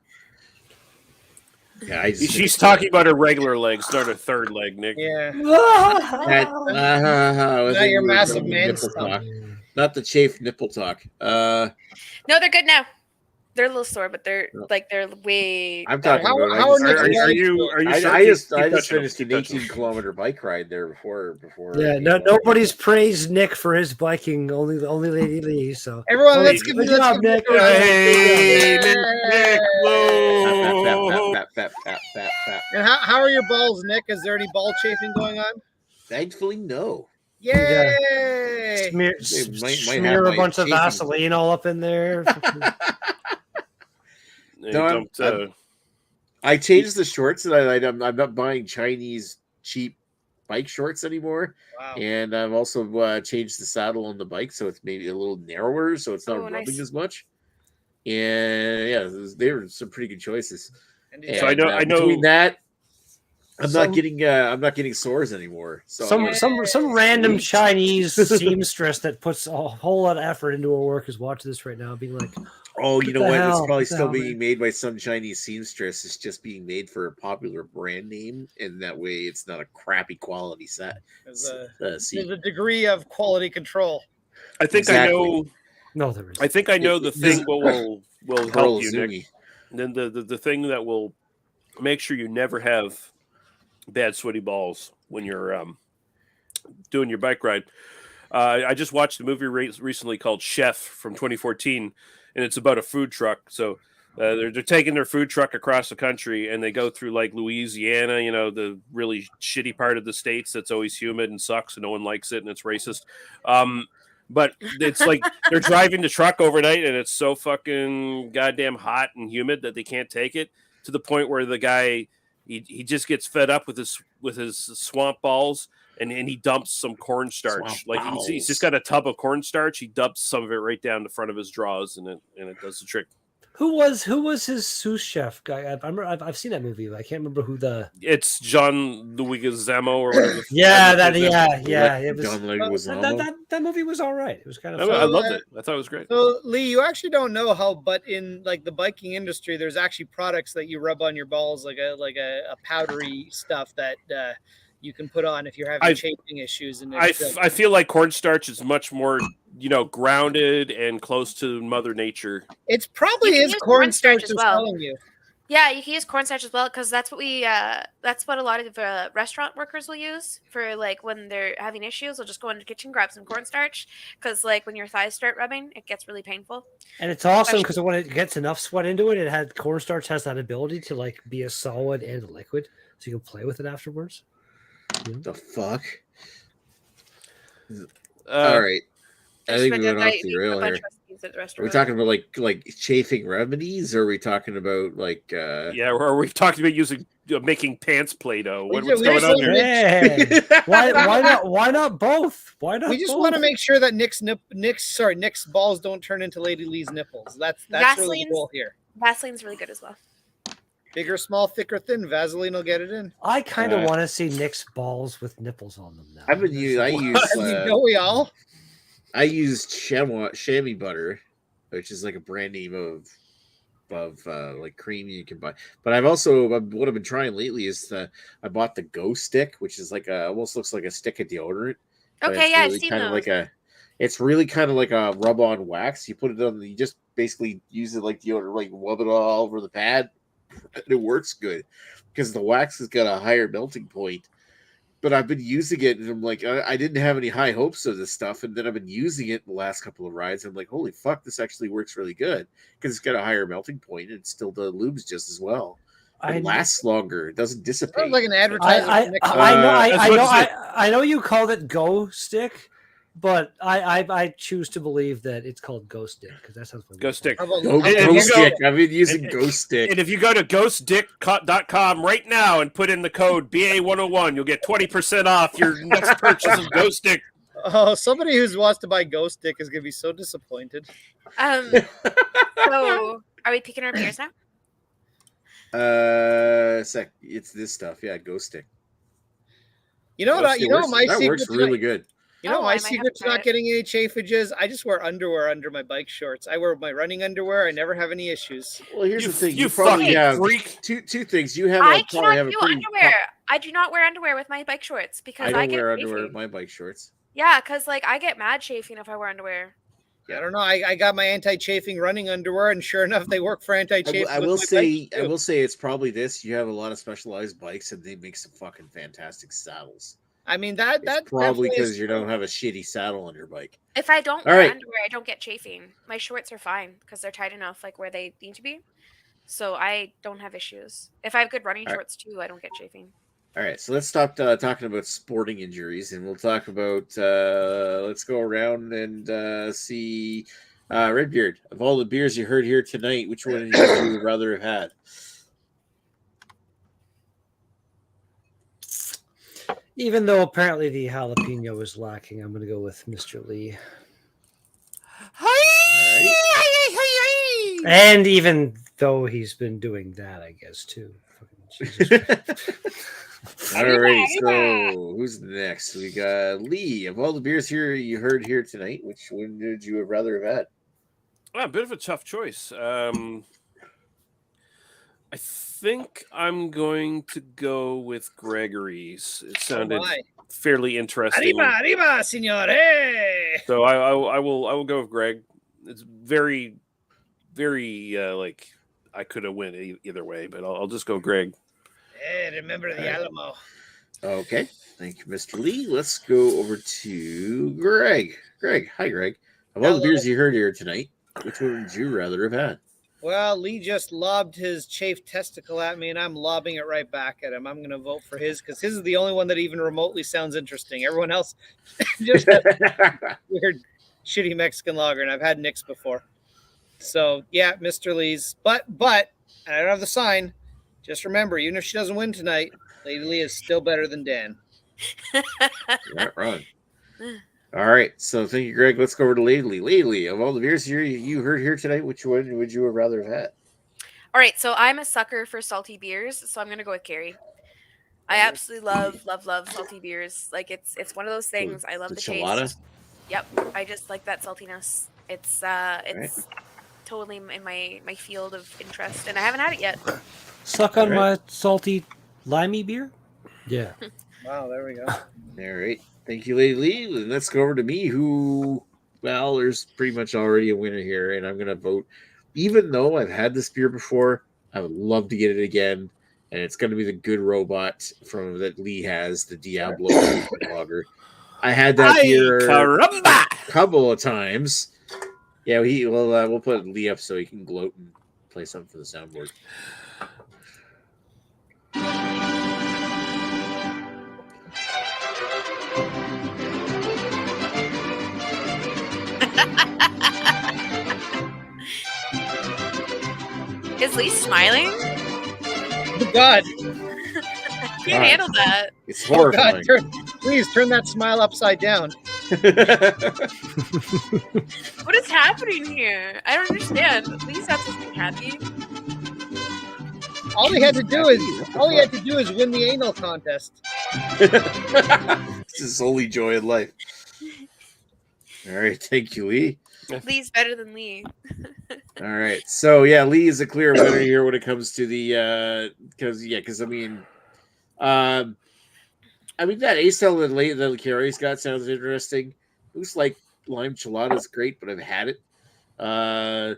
Yeah, she's talking about her regular legs, not her third leg, Nick. Yeah. Not your massive man stuff. Not the chafed nipple talk. No, they're good now. They're a little sore, but they're way. I'm talking how about. Are you? I just finished an 18-kilometer bike ride there before. Yeah, nobody's praised Nick for his biking. Only Lady Lee. So everyone, let's give good job, Nick. Hey, Nick. And how are your balls, Nick? Is there any ball chafing going on? Thankfully, no. Yay! Smear a bunch of Vaseline all up in there. I changed the shorts, and I'm not buying Chinese cheap bike shorts anymore. Wow. And I've also changed the saddle on the bike, so it's maybe a little narrower, so it's not Oh, rubbing nice. as much. And yeah, they were some pretty good choices. And And So I know- between that, I'm Some- not getting sores anymore. So some random Sweet. Chinese seamstress that puts a whole lot of effort into her work is watching this right now, being like, oh, you What know the what? hell? It's What probably the still hell, being man? made by some Chinese seamstress. It's just being made for a popular brand name, and that way it's not a crappy quality set. There's a, See, there's a degree of quality control. I think Exactly. I know. no, there is. I think I know the It thing doesn't- will Pearl help you, Nick. Izumi. Then the thing that will make sure you never have bad sweaty balls when you're doing your bike ride. I just watched a movie recently called Chef from 2014, and it's about a food truck. So they're taking their food truck across the country, and they go through like Louisiana, you know, the really shitty part of the states that's always humid and sucks, and no one likes it, and it's racist. But it's like they're driving the truck overnight, and it's so fucking goddamn hot and humid that they can't take it, to the point where the guy he just gets fed up with his swamp balls, and he dumps some cornstarch. Swamp Like he's just balls. got a tub of cornstarch. He dumps some of it right down the front of his drawers, and it does the trick. Who was his sous chef guy? I remember I've seen that movie. But I can't remember who the. It's John Leguizamo or whatever. Yeah, his name is. yeah. It was John Leguizamo. that movie was all right. It was kind of I fun. loved it. I thought it was great. So Lee, you actually don't know how, but in like the biking industry, there's actually products that you rub on your balls, like a powdery stuff that you can put on if you're having chafing issues. And I feel like cornstarch is much more, grounded and close to Mother Nature. it's probably You can is use cornstarch cornstarch as is well. telling you. Yeah, you can use cornstarch as well, because that's what that's what a lot of restaurant workers will use for, like, when they're having issues. They'll just go into the kitchen, grab some cornstarch, because like when your thighs start rubbing, it gets really painful. And it's awesome because when it gets enough sweat into it, cornstarch has that ability to like be a solid and a liquid, so you can play with it afterwards. The fuck? All right. I think we went off the rail here. Are we talking about like chafing remedies, or are we talking about like Yeah, or we've talked about making pants Play-Doh. What's We going just on wanna here? make- Hey, why not both? Why not? We just both? want to make sure that Nick's balls don't turn into Lady Lee's nipples. That's really the Vaseline's- goal here. Vaseline's really good as well. Big or small, thick or thin, Vaseline will get it in. I kind of want to see Nick's balls with nipples on them now. I used chamois butter, which is like a brand name of like cream you can buy. But what I've been trying lately is I bought the Go Stick, which is like almost looks like a stick of deodorant. Okay, yeah, I've seen those. It's really kind of like a rub-on wax. You put it on, you just basically use it like deodorant, like rub it all over the pad. And it works good because the wax has got a higher melting point. But I've been using it, and I'm like, I didn't have any high hopes of this stuff, and then I've been using it the last couple of rides. I'm like, holy fuck, this actually works really good because it's got a higher melting point, and still the lubes just as well. It lasts longer. It doesn't dissipate. Sounds like an advertisement. I know you called it Go Stick, but I choose to believe that it's called Go Stick because that sounds Go Stick. Go you Stick. I've been using Go Stick. And if you go to ghostdick.com right now and put in the code BA101, you'll get 20% off your next purchase of Go Stick. Oh, somebody who wants to buy Go Stick is going to be so disappointed. So are we picking our beers now? It's this stuff. Yeah, Go Stick. You know what? My that secret works really good. My secret to not getting any chaffages, I just wear underwear under my bike shorts. I wear my running underwear. I never have any issues. Well, here's the thing. You probably fucking have freak. two things. You have I probably cannot have a do pretty underwear. I do not wear underwear with my bike shorts because I get don't wear chafing. underwear with my bike shorts. Yeah, because like I get mad chafing if I wear underwear. I don't know. I got my anti-chafing running underwear, and sure enough, they work for anti-chafing. I will say it's probably this. You have a lot of specialized bikes, and they make some fucking fantastic saddles. I mean that's probably because you don't have a shitty saddle on your bike. If I don't wear underwear, I don't get chafing. My shorts are fine because they're tight enough, like where they need to be. So I don't have issues. If I have good running shorts too, I don't get chafing. All right, so let's stop talking about sporting injuries, and we'll talk about. Let's go around and see Redbeard. Of all the beers you heard here tonight, which one would you rather have had? Even though apparently the jalapeno is lacking, I'm going to go with Mr. Lee. And even though he's been doing that, I guess, too. Alrighty, so who's next? We got Lee. Of all the beers here you heard here tonight, which one did you rather have had? A bit of a tough choice. I think I'm going to go with Gregory's. It sounded fairly interesting. Arriba, arriba, señor. Hey! So I will go with Greg. It's very, very like I could have went either way, but I'll just go Greg. Hey, remember the Alamo. Okay, thank you, Mr. Lee. Let's go over to Greg. Greg, hi, Greg. Of all the beers you heard here tonight, which one would you rather have had? Well, Lee just lobbed his chafed testicle at me, and I'm lobbing it right back at him. I'm going to vote for his because his is the only one that even remotely sounds interesting. Everyone else just has weird, shitty Mexican lager, and I've had Nick's before. So, yeah, Mr. Lee's. But I don't have the sign. Just remember, even if she doesn't win tonight, Lady Lee is still better than Dan. You're not wrong. All right, so thank you, Greg. Let's go over to Lady Lee. Lady Lee, of all the beers you heard here tonight, which one would you have rather have had? All right, so I'm a sucker for salty beers, so I'm gonna go with Carrie. I absolutely love salty beers. Like it's one of those things. I love the Chelada? taste. Yep, I just like that saltiness. It's totally in my field of interest, and I haven't had it yet. Suck on my salty limey beer? Yeah. Wow, there we go. All right. Thank you, Lady Lee. And let's go over to me, there's pretty much already a winner here, and I'm going to vote. Even though I've had this beer before, I would love to get it again, and it's going to be the Good Robot that Lee has, the Diablo lager. I had that beer a couple of times. Yeah, we'll put Lee up so he can gloat and play something for the soundboard. Is Lee smiling? Oh, God. I can't handle that. It's horrifying. God, please turn that smile upside down. What is happening here? I don't understand. Lee's not supposed to be happy. All he had to do is win the anal contest. This is only joy in life. All right, thank you, Lee. Lee's better than Lee. All right, so yeah, Lee is a clear winner here when it comes to the because I mean that A-cell that Carrie's got sounds interesting. Looks like lime chelada is great, but I've had it. I've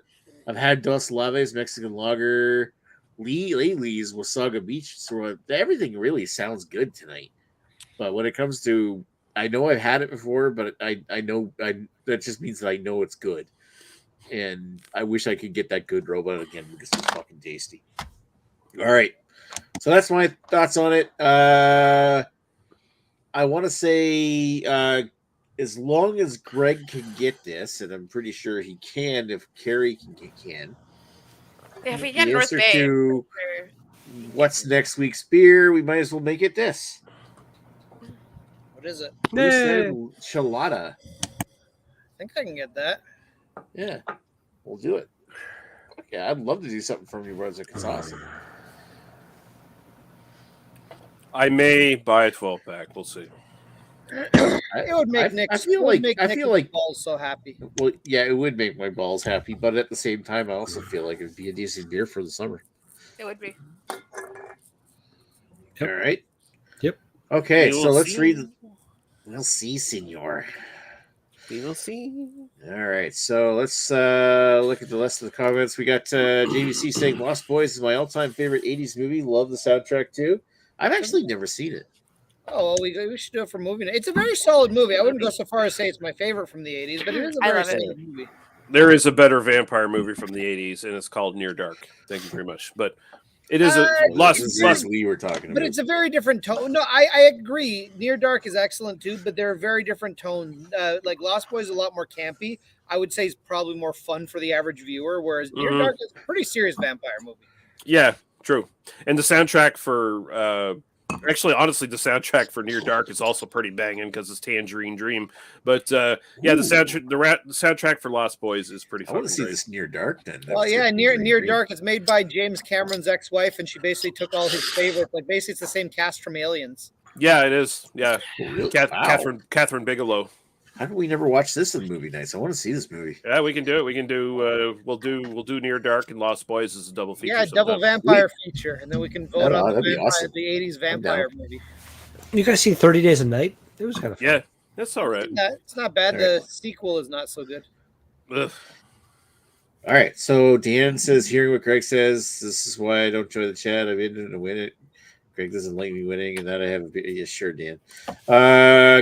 had Dos Laves Mexican lager. Lee's Wasaga Beach. So everything really sounds good tonight. But when it comes to, I know I've had it before, but I know that just means that I know it's good. And I wish I could get that Good Robot again because it's fucking tasty. All right. So that's my thoughts on it. I want to say as long as Greg can get this, and I'm pretty sure he can if Carrie can. If we The get North answer Bay. to what's next week's beer, we might as well make it this. What is it? Who said Chelada? I think I can get that. Yeah, we'll do it. Yeah, I'd love to do something from you, brothers. It's awesome. I may buy a 12-pack. We'll see. It would make Nick. I feel like balls so happy. Well, yeah, it would make my balls happy, but at the same time, I also feel like it'd be a decent beer for the summer. It would be. All right. Yep. Okay, We so will let's see. read. We'll see, senor. We will see. All right, so let's look at the rest of the comments. We got JVC saying Lost Boys is my all-time favorite 80s movie. Love the soundtrack, too. I've actually never seen it. Oh, well, we should do it for movie night. It's a very solid movie. I wouldn't go so far as say it's my favorite from the 80s, but it is a I very love it. solid movie. There is a better vampire movie from the 80s, and it's called Near Dark. Thank you very much. But it is a This Lost. is we were talking But about. it's a very different tone. No, I agree. Near Dark is excellent too, but they're a very different tone. Like Lost Boys is a lot more campy. I would say it's probably more fun for the average viewer, whereas Near Dark is a pretty serious vampire movie. Yeah, true. And the soundtrack for Actually, honestly, the soundtrack for Near Dark is also pretty banging because it's Tangerine Dream. But yeah, the soundtrack for Lost Boys is pretty I want fucking to see great. this Near Dark then. Well, yeah, Near Dark is made by James Cameron's ex-wife, and she basically took all his favorites. Like basically, it's the same cast from Aliens. Yeah, it is. Yeah, Oh, really? Catherine Bigelow. How did we never watch this in movie nights? I want to see this movie. Yeah, we can do it. We can do. We'll do Near Dark and Lost Boys as a double feature. Yeah, double vampire feature, and then we can vote on that'd be awesome. the '80s vampire movie. You guys see 30 Days a Night? It was kind of fun. Yeah, that's all right. It's not bad. All The sequel is not so good. Ugh. All right, so Dan says, hearing what Greg says, this is why I don't join the chat. I'm in to win it. Greg doesn't like me winning, and that I have a bit. Yeah, sure, Dan.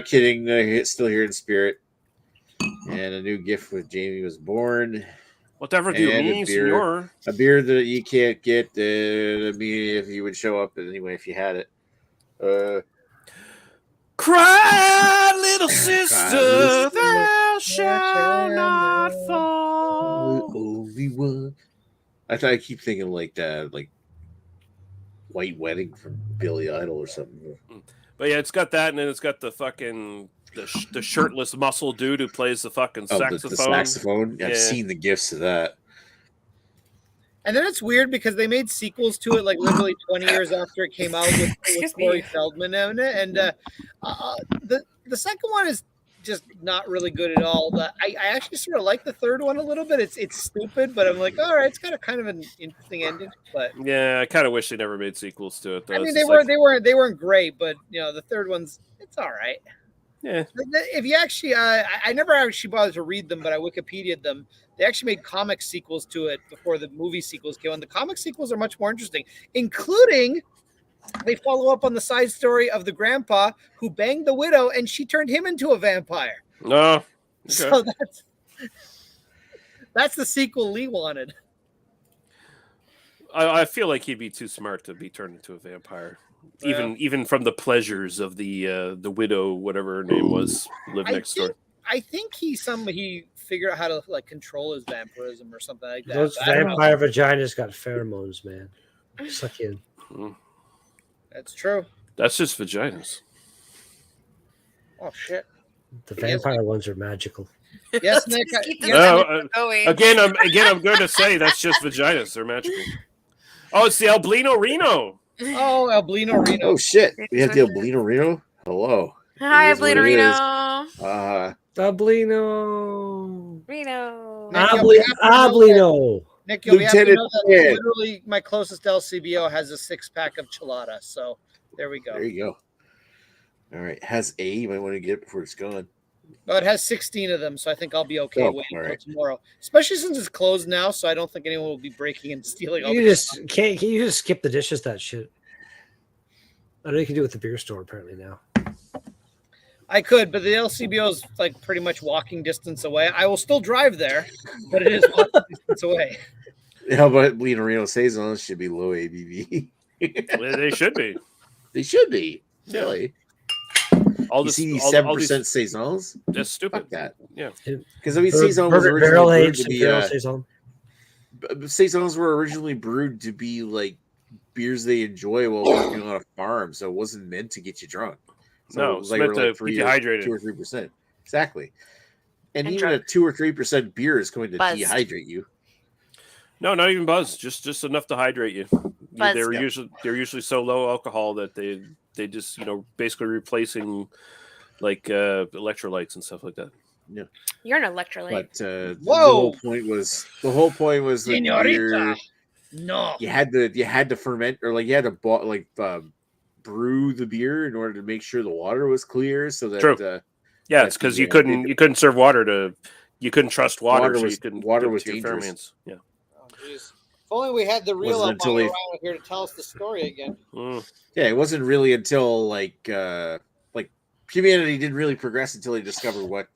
Kidding. Still here in spirit. And a new gift with Jamie was born. Whatever do you mean, senor? A beer that you can't get. I mean, if you would show up anyway, if you had it. Cry, little sister, thou shalt not fall. Only one. I keep thinking like that, like White Wedding from Billy Idol or something. But yeah, it's got that, and then it's got the fucking the shirtless muscle dude who plays the fucking saxophone. The saxophone. Yeah. I've seen the gifts of that. And then it's weird because they made sequels to it like literally 20 years after it came out with Corey Feldman in it, and the second one is just not really good at all. I actually sort of like the third one a little bit. It's stupid, but I'm like, all right, it's got a kind of an interesting ending. But yeah, I kind of wish they never made sequels to it. Though. I mean, they weren't great, but the third one's it's all right. Yeah. If you actually, I never actually bothered to read them, but I Wikipedia'd them. They actually made comic sequels to it before the movie sequels came on. The comic sequels are much more interesting, including they follow up on the side story of the grandpa who banged the widow and she turned him into a vampire. No. Okay. So that's the sequel Lee wanted. I feel like he'd be too smart to be turned into a vampire. Even from the pleasures of the widow, whatever her name was, lived next door. I think he figured out how to like control his vampirism or something like that. Those vampire vaginas got pheromones, man. Suck in. That's true. That's just vaginas. Oh shit! The vampire ones are magical. Yes, Nick. Again, I'm going to say that's just vaginas. They're magical. Oh, it's the Albino Reno. Oh, Albino Reno. Oh shit! We have the Albino Reno. Hello. Hi, Albino Reno. Albino. Reno. Albino. Nick, you'll be happy to know that literally my closest LCBO has a 6-pack of Chelada. So there we go. There you go. All right. Has A. You might want to get it before it's gone. Well, it has 16 of them, so I think I'll be okay waiting until tomorrow. Especially since it's closed now, so I don't think anyone will be breaking and stealing. Can you just skip the dishes? That shit. I know you can do it at the beer store apparently now. I could, but the LCBO is like pretty much walking distance away. I will still drive there, but it is walking distance away. How about Lino Reno Saisons should be low ABV? They should be. They should be. Really. You see these 7% Saisons? That's stupid. Fuck that. Yeah. Because I mean, Saison was originally brewed to be. Saisons were originally brewed to be like beers they enjoy while working on a farm, so it wasn't meant to get you drunk. So no, it was meant to keep you hydrated. 2 or 3%. Exactly. And even a 2 or 3% beer is going to dehydrate you. No, not even buzz. Just enough to hydrate you. They're usually so low alcohol that they just basically replacing like electrolytes and stuff like that. Yeah, you're an electrolyte. But the whole point was the beer. No, you had to ferment or like you had to brew the beer in order to make sure the water was clear. So that true. It's because you couldn't serve water you couldn't trust water. Water was dangerous. Yeah. If only we had the real up around here to tell us the story again. Yeah, it wasn't really until like humanity didn't really progress until they discovered what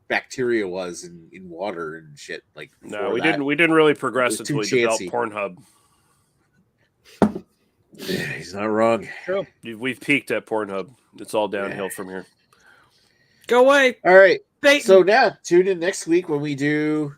bacteria was in water and shit. Like no, we didn't really progress until we developed Pornhub. Yeah, he's not wrong. True. We've peaked at Pornhub. It's all downhill from here. Go away. All right. Bacon. So now tune in next week when we do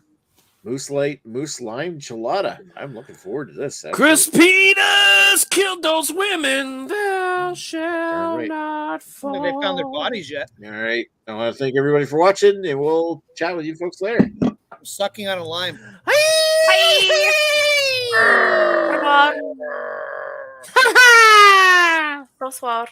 Moose Lime Chelada. I'm looking forward to this. Crispina has killed those women. Thou shalt right. not I don't fall. think they found their bodies yet. All right. I want to thank everybody for watching, and we'll chat with you folks later. I'm sucking on a lime. Bye. Bonsoir.